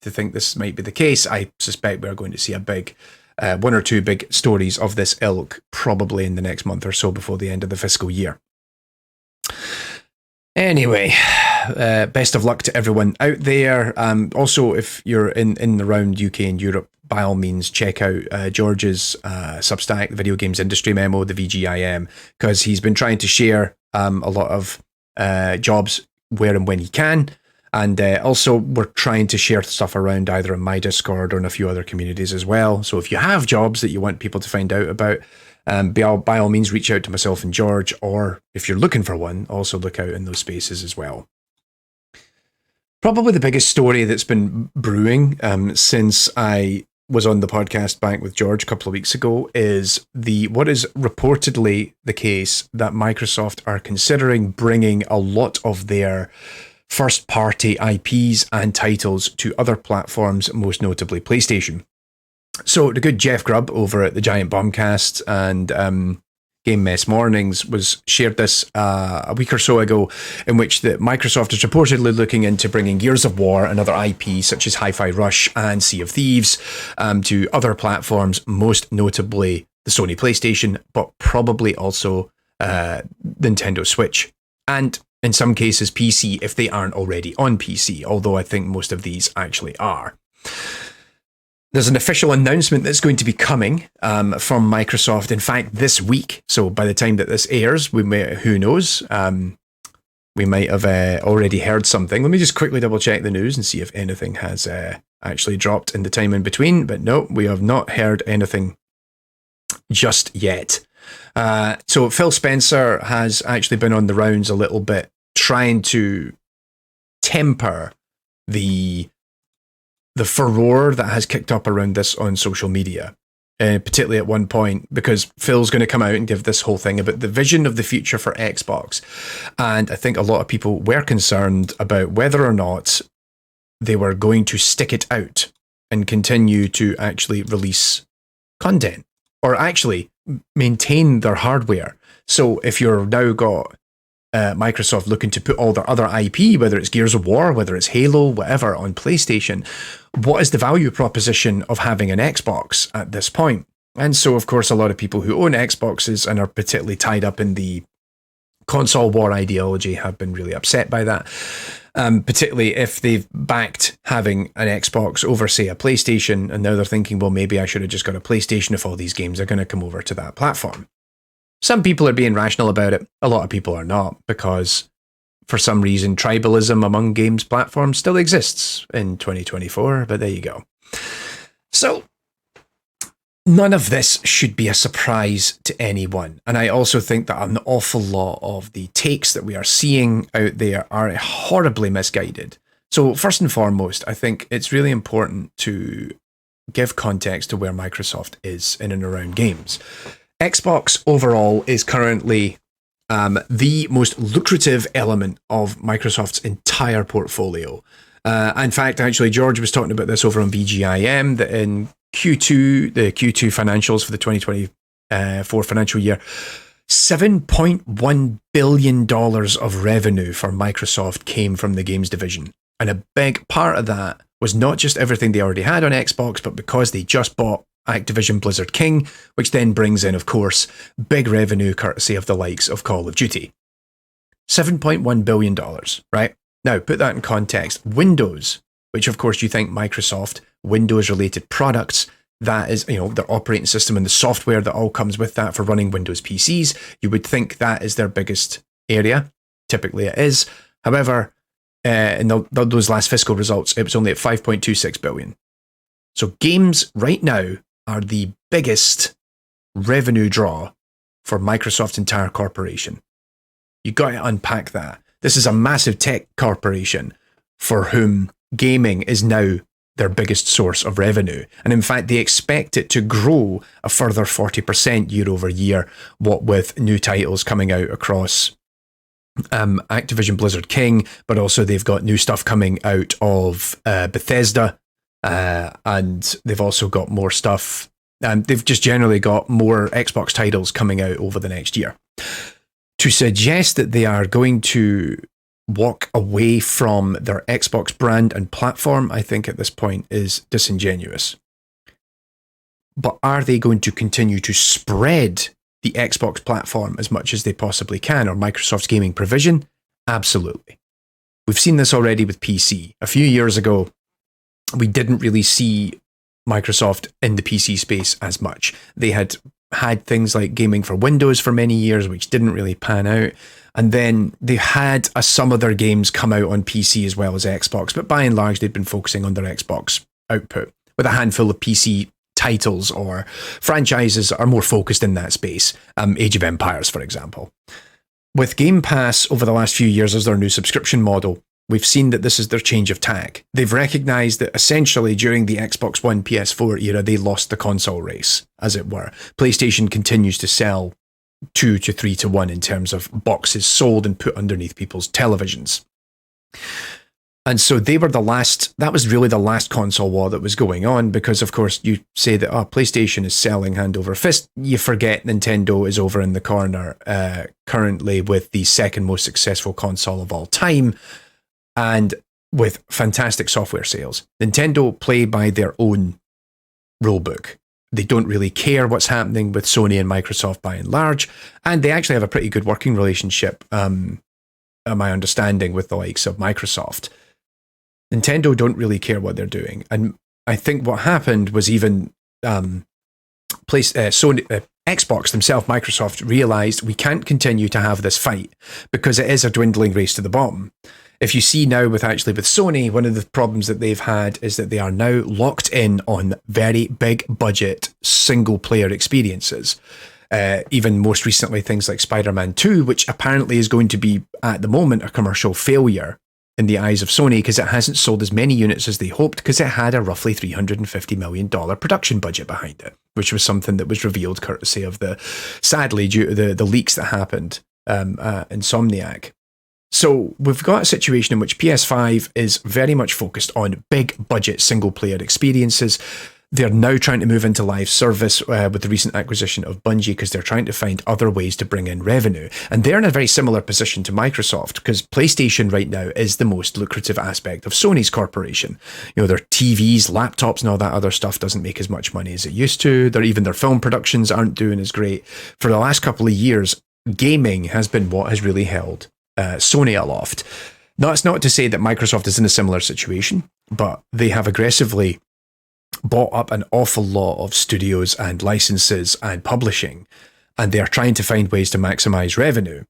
think this might be the case, I suspect we're going to see a big, one or two big stories of this ilk probably in the next month or so before the end of the fiscal year. Anyway, best of luck to everyone out there. Also, if you're in around UK and Europe, by all means, check out George's Substack, the Video Games Industry Memo, the VGIM, because he's been trying to share a lot of jobs where and when he can. And also, we're trying to share stuff around either in my Discord or in a few other communities as well. So if you have jobs that you want people to find out about, by all means, reach out to myself and George, or if you're looking for one, also look out in those spaces as well. Probably the biggest story that's been brewing since I was on the podcast back with George a couple of weeks ago is what is reportedly the case that Microsoft are considering bringing a lot of their first-party IPs and titles to other platforms, most notably PlayStation. So the good Jeff Grubb over at the Giant Bombcast and Game Mess Mornings shared this a week or so ago, in which that Microsoft is reportedly looking into bringing Gears of War and other IPs such as Hi-Fi Rush and Sea of Thieves to other platforms, most notably the Sony PlayStation, but probably also Nintendo Switch, and in some cases PC if they aren't already on PC, although I think most of these actually are. There's an official announcement that's going to be coming from Microsoft, in fact, this week. So by the time that this airs, who knows? We might have already heard something. Let me just quickly double check the news and see if anything has actually dropped in the time in between. But no, we have not heard anything just yet. So Phil Spencer has actually been on the rounds a little bit, trying to temper the furore that has kicked up around this on social media, particularly at one point, because Phil's going to come out and give this whole thing about the vision of the future for Xbox. And I think a lot of people were concerned about whether or not they were going to stick it out and continue to actually release content, or actually maintain their hardware. So if you're now got Microsoft looking to put all their other IP, whether it's Gears of War, whether it's Halo, whatever, on PlayStation, what is the value proposition of having an Xbox at this point? And so, of course, a lot of people who own Xboxes and are particularly tied up in the console war ideology have been really upset by that, particularly if they've backed having an Xbox over, say, a PlayStation, and now they're thinking, well, maybe I should have just got a PlayStation if all these games are going to come over to that platform. Some people are being rational about it. A lot of people are not, because for some reason, tribalism among games platforms still exists in 2024, but there you go. So none of this should be a surprise to anyone. And I also think that an awful lot of the takes that we are seeing out there are horribly misguided. So first and foremost, I think it's really important to give context to where Microsoft is in and around games. Xbox overall is currently the most lucrative element of Microsoft's entire portfolio. In fact, actually, George was talking about this over on VGIM, that in Q2, the Q2 financials for the 2024 financial year, $7.1 billion of revenue for Microsoft came from the games division. And a big part of that was not just everything they already had on Xbox, but because they just bought Activision Blizzard King, which then brings in, of course, big revenue courtesy of the likes of Call of Duty. $7.1 billion, right? Now, put that in context. Windows, which of course you think Microsoft, Windows-related products, that is, their operating system and the software that all comes with that for running Windows PCs, you would think that is their biggest area. Typically it is. However, in those last fiscal results, it was only at $5.26 billion. So games right now are the biggest revenue draw for Microsoft's entire corporation. You got to unpack that. This is a massive tech corporation for whom gaming is now their biggest source of revenue. And in fact, they expect it to grow a further 40% year over year, what with new titles coming out across Activision Blizzard King, but also they've got new stuff coming out of Bethesda, and they've also got more stuff. They've just generally got more Xbox titles coming out over the next year. To suggest that they are going to walk away from their Xbox brand and platform, I think at this point is disingenuous. But are they going to continue to spread the Xbox platform as much as they possibly can, or Microsoft's gaming provision? Absolutely. We've seen this already with PC. A few years ago, we didn't really see Microsoft in the PC space as much. They had things like gaming for Windows for many years, which didn't really pan out. And then they had some of their games come out on PC as well as Xbox, but by and large, they'd been focusing on their Xbox output, with a handful of PC titles or franchises are more focused in that space. Age of Empires, for example. With Game Pass over the last few years as their new subscription model, we've seen that this is their change of tack. They've recognized that essentially during the Xbox One, PS4 era, they lost the console race, as it were. PlayStation continues to sell 2 to 3 to 1 in terms of boxes sold and put underneath people's televisions. And so they were that was really the last console war that was going on, because of course you say that PlayStation is selling hand over fist. You forget Nintendo is over in the corner currently with the second most successful console of all time, and with fantastic software sales. Nintendo play by their own rulebook. They don't really care what's happening with Sony and Microsoft by and large, and they actually have a pretty good working relationship, my understanding, with the likes of Microsoft. Nintendo don't really care what they're doing, and I think what happened was even Xbox themselves, Microsoft, realized we can't continue to have this fight because it is a dwindling race to the bottom. If you see now with Sony, one of the problems that they've had is that they are now locked in on very big budget single player experiences. Even most recently, things like Spider-Man 2, which apparently is going to be at the moment a commercial failure in the eyes of Sony because it hasn't sold as many units as they hoped, because it had a roughly $350 million production budget behind it, which was something that was revealed courtesy of sadly, due to the leaks that happened Insomniac. So we've got a situation in which PS5 is very much focused on big budget single player experiences. They're now trying to move into live service with the recent acquisition of Bungie, because they're trying to find other ways to bring in revenue. And they're in a very similar position to Microsoft, because PlayStation right now is the most lucrative aspect of Sony's corporation. You know, their TVs, laptops, and all that other stuff doesn't make as much money as it used to. Even their film productions aren't doing as great. For the last couple of years, gaming has been what has really held Sony aloft. That's not to say that Microsoft is in a similar situation, but they have aggressively bought up an awful lot of studios and licenses and publishing, and they are trying to find ways to maximize revenue.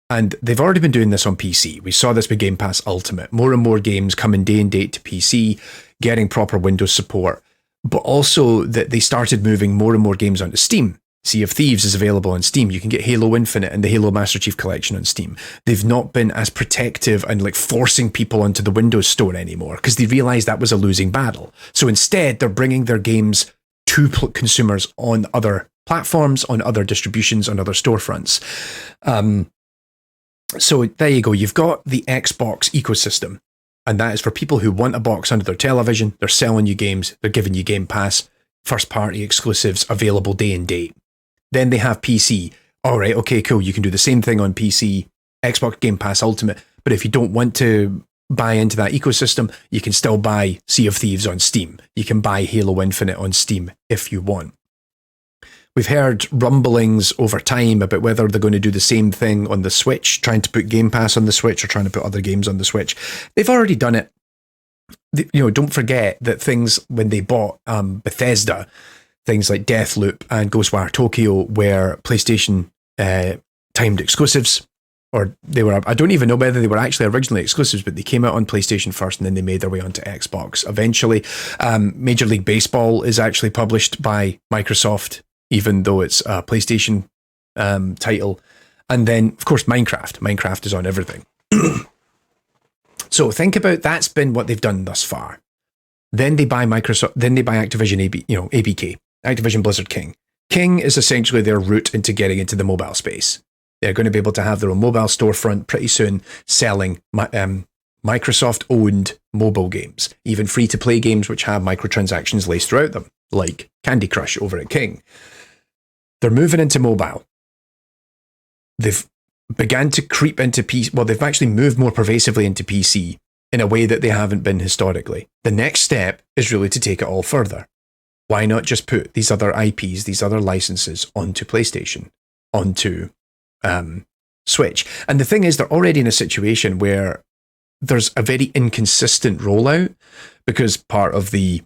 And they've already been doing this on PC. We saw this with Game Pass Ultimate. More and more games coming day and date to PC, getting proper Windows support, but also that they started moving more and more games onto Steam. Sea of Thieves is available on Steam. You can get Halo Infinite and the Halo Master Chief Collection on Steam. They've not been as protective and like forcing people onto the Windows Store anymore, because they realized that was a losing battle. So instead, they're bringing their games to consumers on other platforms, on other distributions, on other storefronts. So there you go. You've got the Xbox ecosystem, and that is for people who want a box under their television. They're selling you games. They're giving you Game Pass, first-party exclusives available day and date. Then they have PC. All right, okay, cool. You can do the same thing on PC, Xbox Game Pass Ultimate. But if you don't want to buy into that ecosystem, you can still buy Sea of Thieves on Steam. You can buy Halo Infinite on Steam if you want. We've heard rumblings over time about whether they're going to do the same thing on the Switch, trying to put Game Pass on the Switch or trying to put other games on the Switch. They've already done it. You know, don't forget that things when they bought Bethesda, things like Deathloop and Ghostwire Tokyo were PlayStation timed exclusives, or they were, I don't even know whether they were actually originally exclusives, but they came out on PlayStation first and then they made their way onto Xbox eventually. Major League Baseball is actually published by Microsoft, even though it's a PlayStation title. And then, of course, Minecraft. Minecraft is on everything. So think about that's been what they've done thus far. Then they buy Microsoft, then they buy Activision ABK, Activision Blizzard King. King is essentially their route into getting into the mobile space. They're going to be able to have their own mobile storefront pretty soon, selling Microsoft-owned mobile games, even free-to-play games which have microtransactions laced throughout them, like Candy Crush over at King. They're moving into mobile. They've began to creep into PC. Well, they've actually moved more pervasively into PC in a way that they haven't been historically. The next step is really to take it all further. Why not just put these other IPs, these other licenses onto PlayStation, onto Switch? And the thing is, they're already in a situation where there's a very inconsistent rollout, because part of the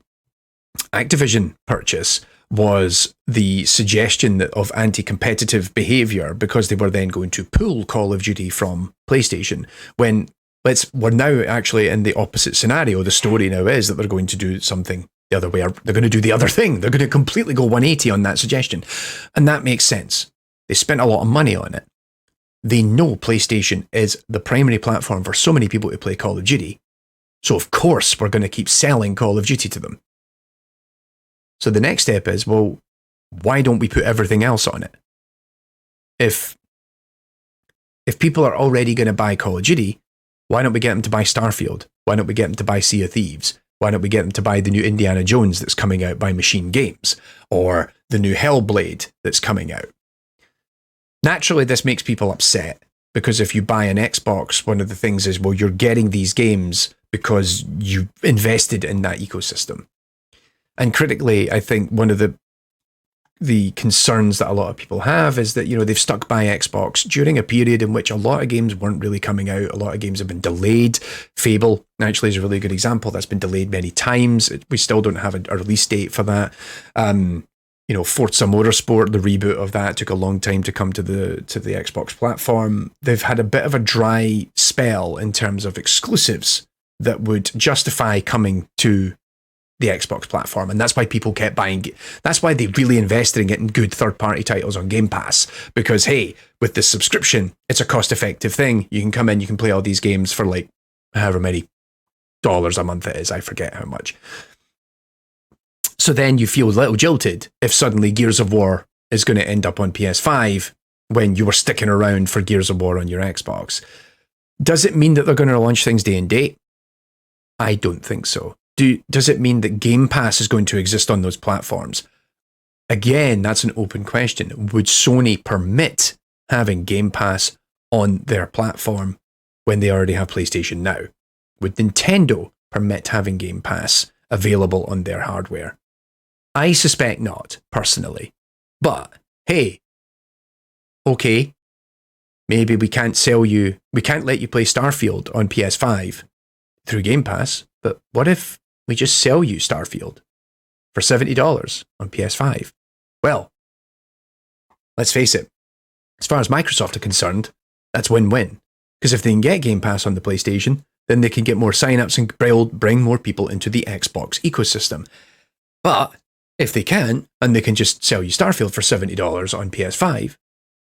Activision purchase was the suggestion of anti-competitive behavior, because they were then going to pull Call of Duty from PlayStation, when we're now actually in the opposite scenario. The story now is that they're going to do something the other way. They're going to do the other thing. They're going to completely go 180 on that suggestion. And that makes sense. They spent a lot of money on it. They know PlayStation is the primary platform for so many people to play Call of Duty. So of course we're going to keep selling Call of Duty to them. So the next step is, well, why don't we put everything else on it? If people are already going to buy Call of Duty, why don't we get them to buy Starfield? Why don't we get them to buy Sea of Thieves? Why don't we get them to buy the new Indiana Jones that's coming out by Machine Games? Or the new Hellblade that's coming out? Naturally, this makes people upset, because if you buy an Xbox, one of the things is, well, you're getting these games because you invested in that ecosystem. And critically, I think one of the concerns that a lot of people have is that, they've stuck by Xbox during a period in which a lot of games weren't really coming out. A lot of games have been delayed. Fable actually is a really good example. That's been delayed many times. We still don't have a release date for that. Forza Motorsport, the reboot of that, took a long time to come to the Xbox platform. They've had a bit of a dry spell in terms of exclusives that would justify coming to the Xbox platform, and that's why people kept buying. That's why they really invested in getting good third-party titles on Game Pass, because hey, with this subscription, it's a cost-effective thing. You can come in, you can play all these games for like however many dollars a month it is. I forget how much. So then you feel a little jilted if suddenly Gears of War is going to end up on PS5 when you were sticking around for Gears of War on your Xbox. Does it mean that they're going to launch things day and date? I don't think so. Does it mean that Game Pass is going to exist on those platforms? Again, that's an open question. Would Sony permit having Game Pass on their platform when they already have PlayStation Now? Would Nintendo permit having Game Pass available on their hardware? I suspect not, personally. But, hey, okay, maybe we can't let you play Starfield on PS5 through Game Pass, but what if we just sell you Starfield for $70 on PS5? Well, let's face it, as far as Microsoft are concerned, that's win-win. Because if they can get Game Pass on the PlayStation, then they can get more sign-ups and bring more people into the Xbox ecosystem. But if they can't, and they can just sell you Starfield for $70 on PS5,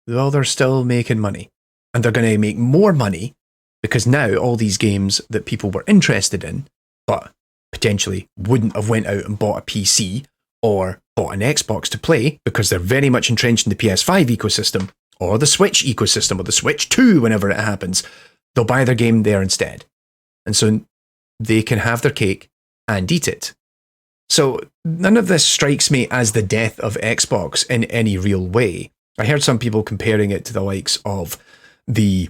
well, they're still making money. And they're going to make more money because now all these games that people were interested in, but potentially wouldn't have went out and bought a PC or bought an Xbox to play because they're very much entrenched in the PS5 ecosystem or the Switch ecosystem or the Switch 2 whenever it happens, they'll buy their game there instead. And so they can have their cake and eat it. So none of this strikes me as the death of Xbox in any real way. I heard some people comparing it to the likes of the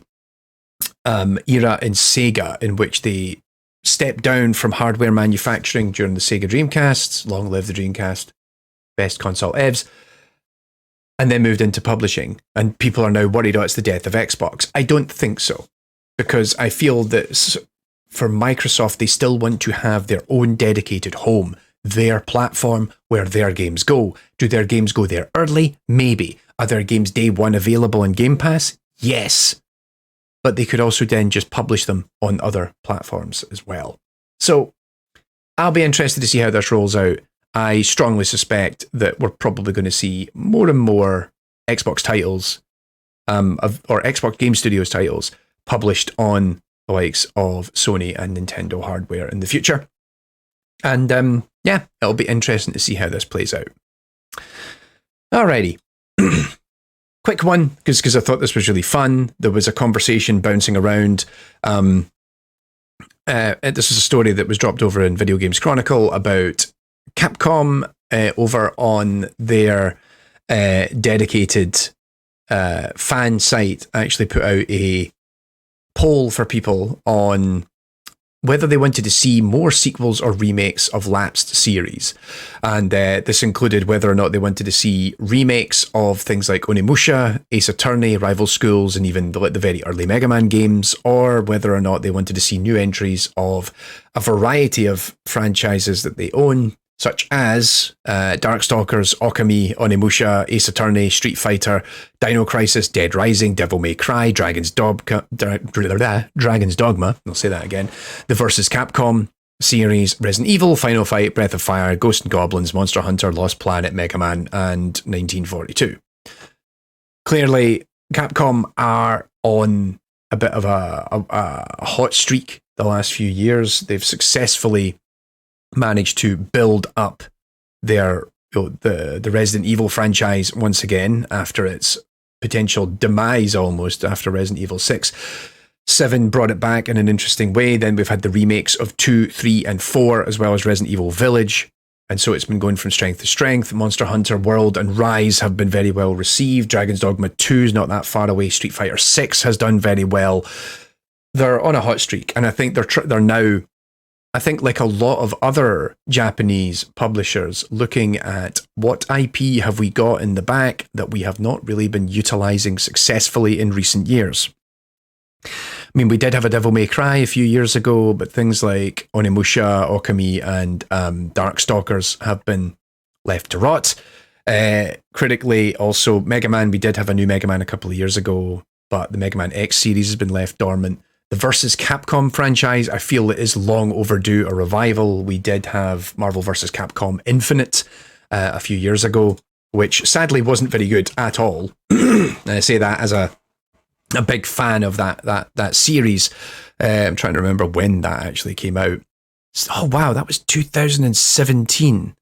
era in Sega, in which they stepped down from hardware manufacturing during the Sega Dreamcast, long live the Dreamcast, best console evs, and then moved into publishing. And people are now worried, oh, it's the death of Xbox. I don't think so, because I feel that for Microsoft, they still want to have their own dedicated home, their platform where their games go. Do their games go there early? Maybe. Are their games day one available on Game Pass? Yes. But they could also then just publish them on other platforms as well. So I'll be interested to see how this rolls out. I strongly suspect that we're probably going to see more and more Xbox titles, or Xbox Game Studios titles, published on the likes of Sony and Nintendo hardware in the future. And yeah, it'll be interesting to see how this plays out. Alrighty. Quick one, because I thought this was really fun. There was a conversation bouncing around. This is a story that was dropped over in Video Games Chronicle about Capcom over on their dedicated fan site actually put out a poll for people on whether they wanted to see more sequels or remakes of lapsed series. And this included whether or not they wanted to see remakes of things like Onimusha, Ace Attorney, Rival Schools, and even the very early Mega Man games, or whether or not they wanted to see new entries of a variety of franchises that they own, such as Darkstalkers, Okami, Onimusha, Ace Attorney, Street Fighter, Dino Crisis, Dead Rising, Devil May Cry, Dragon's Dogma, I'll say that again, the Versus Capcom series, Resident Evil, Final Fight, Breath of Fire, Ghosts and Goblins, Monster Hunter, Lost Planet, Mega Man, and 1942. Clearly, Capcom are on a bit of a hot streak the last few years. They've successfully managed to build up their the Resident Evil franchise once again after its potential demise almost after Resident Evil 6. 7 brought it back in an interesting way. Then we've had the remakes of 2, 3, and 4, as well as Resident Evil Village. And so it's been going from strength to strength. Monster Hunter World and Rise have been very well received. Dragon's Dogma 2 is not that far away. Street Fighter 6 has done very well. They're on a hot streak, and I think they're now, I think, like a lot of other Japanese publishers, looking at what IP have we got in the back that we have not really been utilizing successfully in recent years. I mean, we did have a Devil May Cry a few years ago, but things like Onimusha, Okami, and Darkstalkers have been left to rot. Critically, also, Mega Man, we did have a new Mega Man a couple of years ago, but the Mega Man X series has been left dormant. The Versus Capcom franchise, I feel it is long overdue a revival. We did have Marvel vs. Capcom Infinite a few years ago, which sadly wasn't very good at all. And I say that as a big fan of that series. I'm trying to remember when that actually came out. Oh, wow, that was 2017.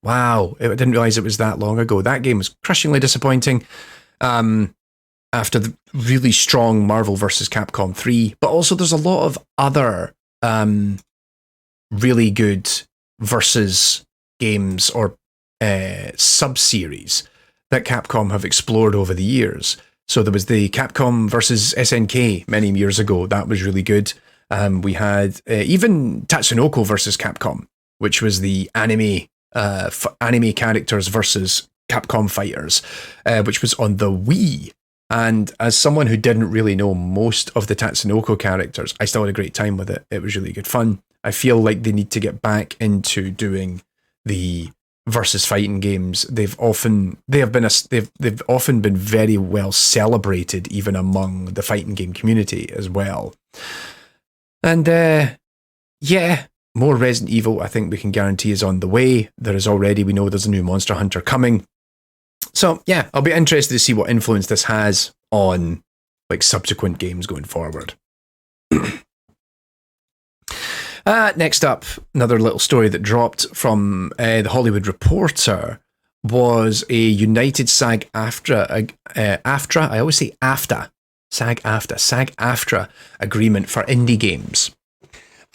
Wow, I didn't realize it was that long ago. That game was crushingly disappointing. After the really strong Marvel vs. Capcom 3, but also there's a lot of other really good versus games or sub-series that Capcom have explored over the years. So there was the Capcom versus SNK many years ago. That was really good. We had even Tatsunoko versus Capcom, which was the anime characters versus Capcom fighters, which was on the Wii. And as someone who didn't really know most of the Tatsunoko characters, I still had a great time with it. It was really good fun. I feel like they need to get back into doing the versus fighting games. They've often been very well celebrated, even among the fighting game community as well. And yeah, more Resident Evil, I think we can guarantee, is on the way. There is already, we know there's a new Monster Hunter coming. So yeah, I'll be interested to see what influence this has on like subsequent games going forward. Next up, another little story that dropped from the Hollywood Reporter was a united SAG-AFTRA, AFTRA, I always say AFTA, SAG-AFTRA agreement for indie games.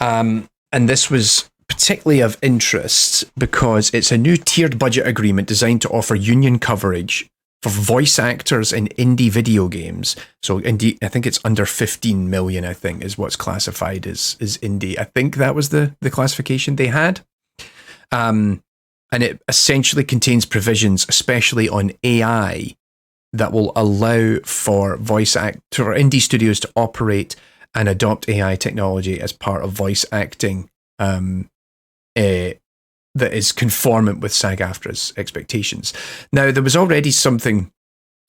And this was particularly of interest because it's a new tiered budget agreement designed to offer union coverage for voice actors in indie video games. So indie, I think it's under 15 million, I think, is what's classified as indie. I think that was the classification they had. And it essentially contains provisions, especially on AI, that will allow for indie studios to operate and adopt AI technology as part of voice acting that is conformant with SAG-AFTRA's expectations. Now, there was already something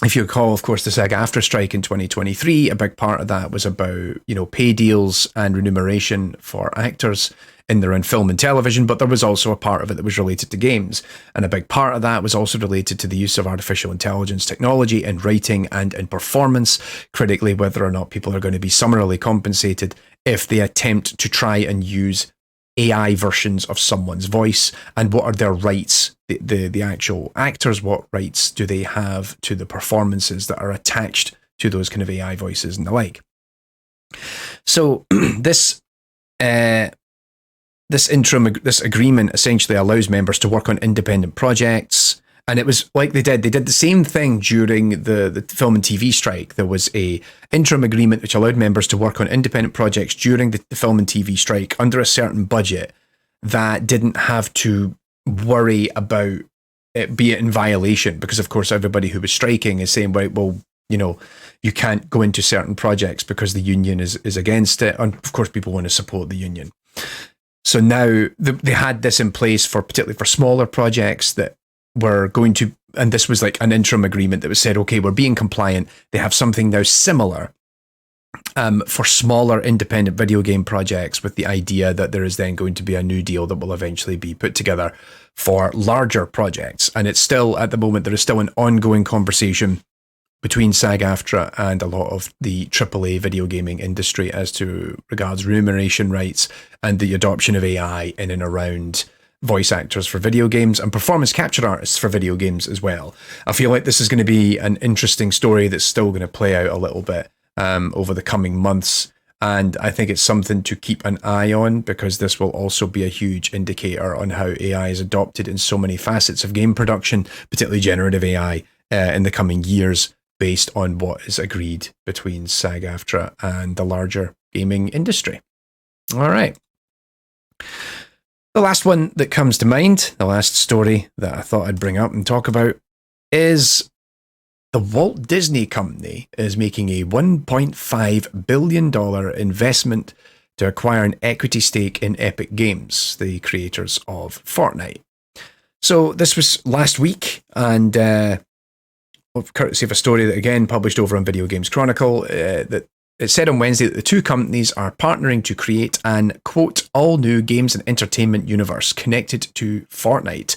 if you recall, of course, the SAG-AFTRA strike in 2023, a big part of that was about, pay deals and remuneration for actors in their own film and television, but there was also a part of it that was related to games. And a big part of that was also related to the use of artificial intelligence technology in writing and in performance, critically whether or not people are going to be summarily compensated if they attempt to try and use AI versions of someone's voice, and what are their rights, the actual actors, what rights do they have to the performances that are attached to those kind of AI voices and the like. So this agreement essentially allows members to work on independent projects. And it was like they did the same thing during the film and TV strike. There was a interim agreement which allowed members to work on independent projects during the film and TV strike under a certain budget that didn't have to worry about it being in violation, because of course everybody who was striking is saying, right, well, you can't go into certain projects because the union is against it. And of course people want to support the union. So now they had this in place particularly for smaller projects that were going to, and this was like an interim agreement that was said, okay, we're being compliant. They have something now similar for smaller independent video game projects, with the idea that there is then going to be a new deal that will eventually be put together for larger projects. And it's still, at the moment, there is still an ongoing conversation between SAG-AFTRA and a lot of the AAA video gaming industry as to regards remuneration rights and the adoption of AI in and around voice actors for video games and performance capture artists for video games as well. I feel like this is going to be an interesting story that's still going to play out a little bit over the coming months. And I think it's something to keep an eye on, because this will also be a huge indicator on how AI is adopted in so many facets of game production, particularly generative AI, in the coming years, based on what is agreed between SAG-AFTRA and the larger gaming industry. All right. The last one that comes to mind, the last story that I thought I'd bring up and talk about, is the Walt Disney Company is making a $1.5 billion investment to acquire an equity stake in Epic Games, the creators of Fortnite. So this was last week, and courtesy of a story that again published over on Video Games Chronicle, that it said on Wednesday that the two companies are partnering to create an, quote, all-new games and entertainment universe connected to Fortnite.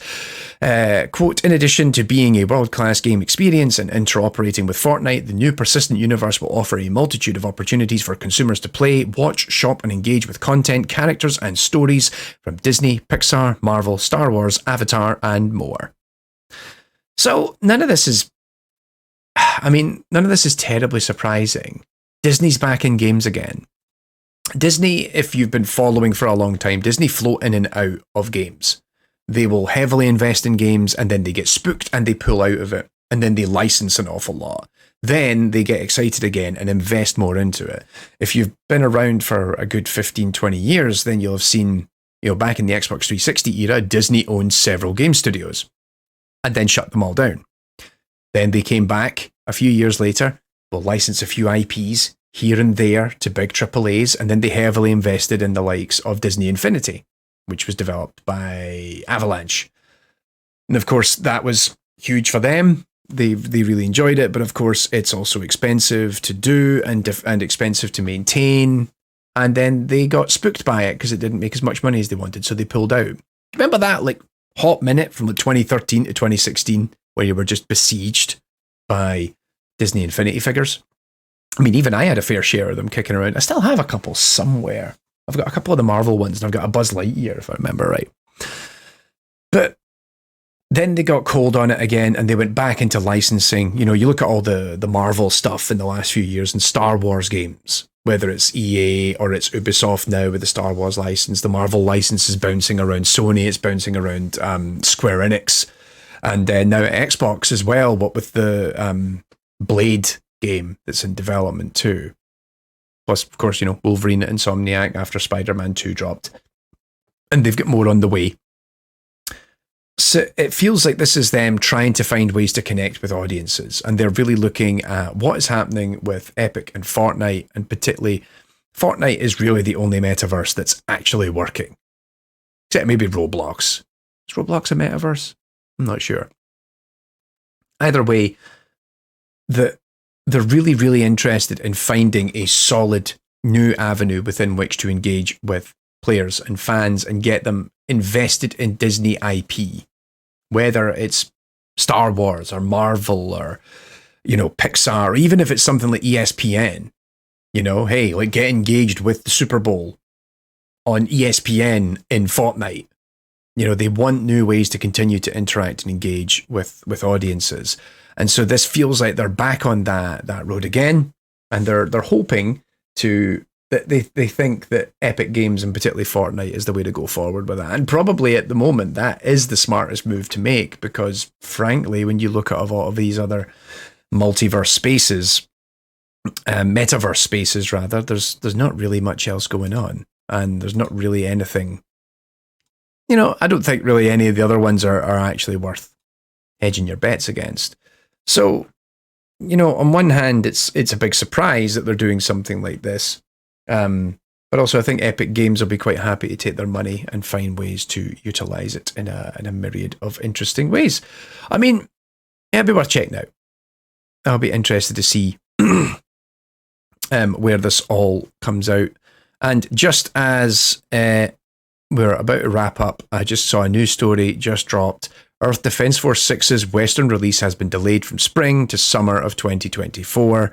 Quote, in addition to being a world-class game experience and interoperating with Fortnite, the new persistent universe will offer a multitude of opportunities for consumers to play, watch, shop, and engage with content, characters, and stories from Disney, Pixar, Marvel, Star Wars, Avatar, and more. So none of this is terribly surprising. Disney's back in games again. Disney, if you've been following for a long time, Disney float in and out of games. They will heavily invest in games, and then they get spooked and they pull out of it, and then they license an awful lot. Then they get excited again and invest more into it. If you've been around for a good 15, 20 years, then you'll have seen, back in the Xbox 360 era, Disney owned several game studios and then shut them all down. Then they came back a few years later, will license a few IPs here and there to big AAAs, and then they heavily invested in the likes of Disney Infinity, which was developed by Avalanche. And of course, that was huge for them. They really enjoyed it, but of course, it's also expensive to do and expensive to maintain. And then they got spooked by it because it didn't make as much money as they wanted, so they pulled out. Remember that hot minute from 2013 to 2016 where you were just besieged by Disney Infinity figures? I mean, even I had a fair share of them kicking around. I still have a couple somewhere. I've got a couple of the Marvel ones, and I've got a Buzz Lightyear, if I remember right. But then they got cold on it again, and they went back into licensing. You look at all the Marvel stuff in the last few years and Star Wars games, whether it's EA or it's Ubisoft now with the Star Wars license. The Marvel license is bouncing around Sony. It's bouncing around Square Enix. And now at Xbox as well, what with the Blade game that's in development too. Plus, of course, Wolverine at Insomniac after Spider-Man 2 dropped. And they've got more on the way. So it feels like this is them trying to find ways to connect with audiences. And they're really looking at what is happening with Epic and Fortnite. And particularly, Fortnite is really the only metaverse that's actually working. Except maybe Roblox. Is Roblox a metaverse? I'm not sure. Either way, that they're really, really interested in finding a solid new avenue within which to engage with players and fans and get them invested in Disney IP, whether it's Star Wars or Marvel or, Pixar, or even if it's something like ESPN. Hey, like get engaged with the Super Bowl on ESPN in Fortnite. They want new ways to continue to interact and engage with audiences. And so this feels like they're back on that road again. And they're hoping that they think that Epic Games and particularly Fortnite is the way to go forward with that. And probably at the moment, that is the smartest move to make, because frankly, when you look at a lot of these other multiverse spaces, metaverse spaces rather, there's not really much else going on. And there's not really anything, I don't think really any of the other ones are actually worth hedging your bets against. So, on one hand, it's a big surprise that they're doing something like this. But also I think Epic Games will be quite happy to take their money and find ways to utilize it in a myriad of interesting ways. I mean, it'll be worth checking out. I'll be interested to see where this all comes out. And just as we're about to wrap up, I just saw a news story just dropped. Earth Defense Force 6's Western release has been delayed from spring to summer of 2024.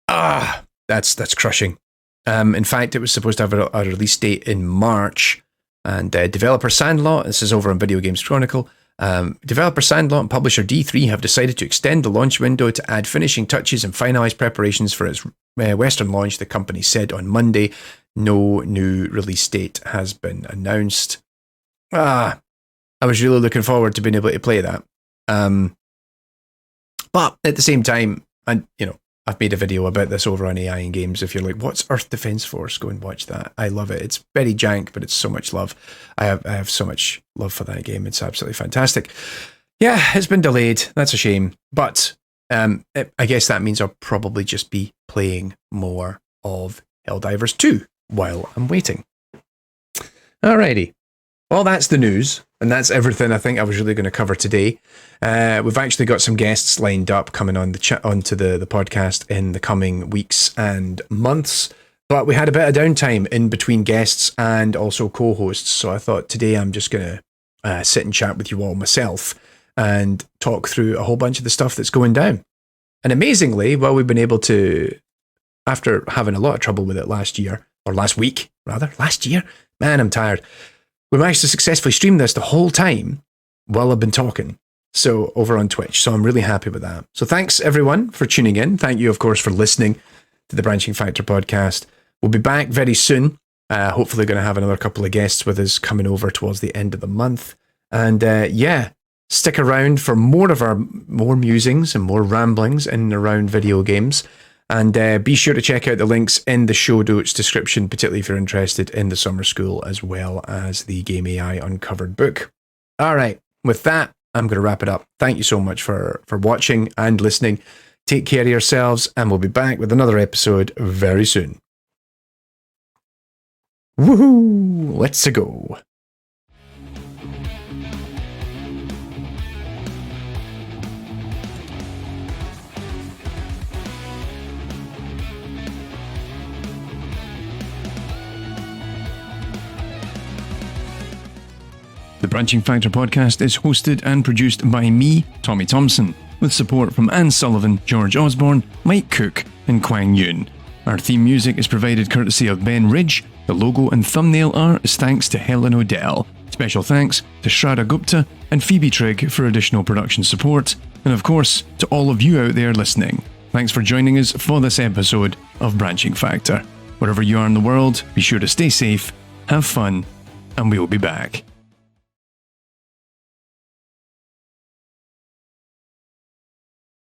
That's crushing. In fact, it was supposed to have a release date in March. And developer Sandlot, this is over on Video Games Chronicle, developer Sandlot and publisher D3 have decided to extend the launch window to add finishing touches and finalize preparations for its Western launch, the company said on Monday. No new release date has been announced. I was really looking forward to being able to play that. But at the same time, and I've made a video about this over on AI and Games. If you're like, what's Earth Defense Force? Go and watch that. I love it. It's very jank, but it's so much love. I have so much love for that game. It's absolutely fantastic. Yeah, it's been delayed. That's a shame. But I guess that means I'll probably just be playing more of Helldivers 2 while I'm waiting. Alrighty. Well, that's the news, and that's everything I think I was really going to cover today. We've actually got some guests lined up coming on onto the podcast in the coming weeks and months, but we had a bit of downtime in between guests and also co-hosts, so I thought today I'm just going to sit and chat with you all myself and talk through a whole bunch of the stuff that's going down. And amazingly, well, we've been able to, after having a lot of trouble with it last year, man, I'm tired. We managed to successfully stream this the whole time while I've been talking. So over on Twitch. So I'm really happy with that. So thanks everyone for tuning in. Thank you, of course, for listening to the Branching Factor podcast. We'll be back very soon. Hopefully going to have another couple of guests with us coming over towards the end of the month. And stick around for more musings and more ramblings in and around video games. And be sure to check out the links in the show notes description, particularly if you're interested in the summer school as well as the Game AI Uncovered book. All right, with that, I'm going to wrap it up. Thank you so much for watching and listening. Take care of yourselves, and we'll be back with another episode very soon. Woohoo! Let's go. The Branching Factor podcast is hosted and produced by me, Tommy Thompson, with support from Anne Sullivan, George Osborne, Mike Cook, and Kwang Yun. Our theme music is provided courtesy of Ben Ridge. The logo and thumbnail art is thanks to Helen Odell. Special thanks to Shraddha Gupta and Phoebe Trigg for additional production support. And of course, to all of you out there listening. Thanks for joining us for this episode of Branching Factor. Wherever you are in the world, be sure to stay safe, have fun, and we will be back.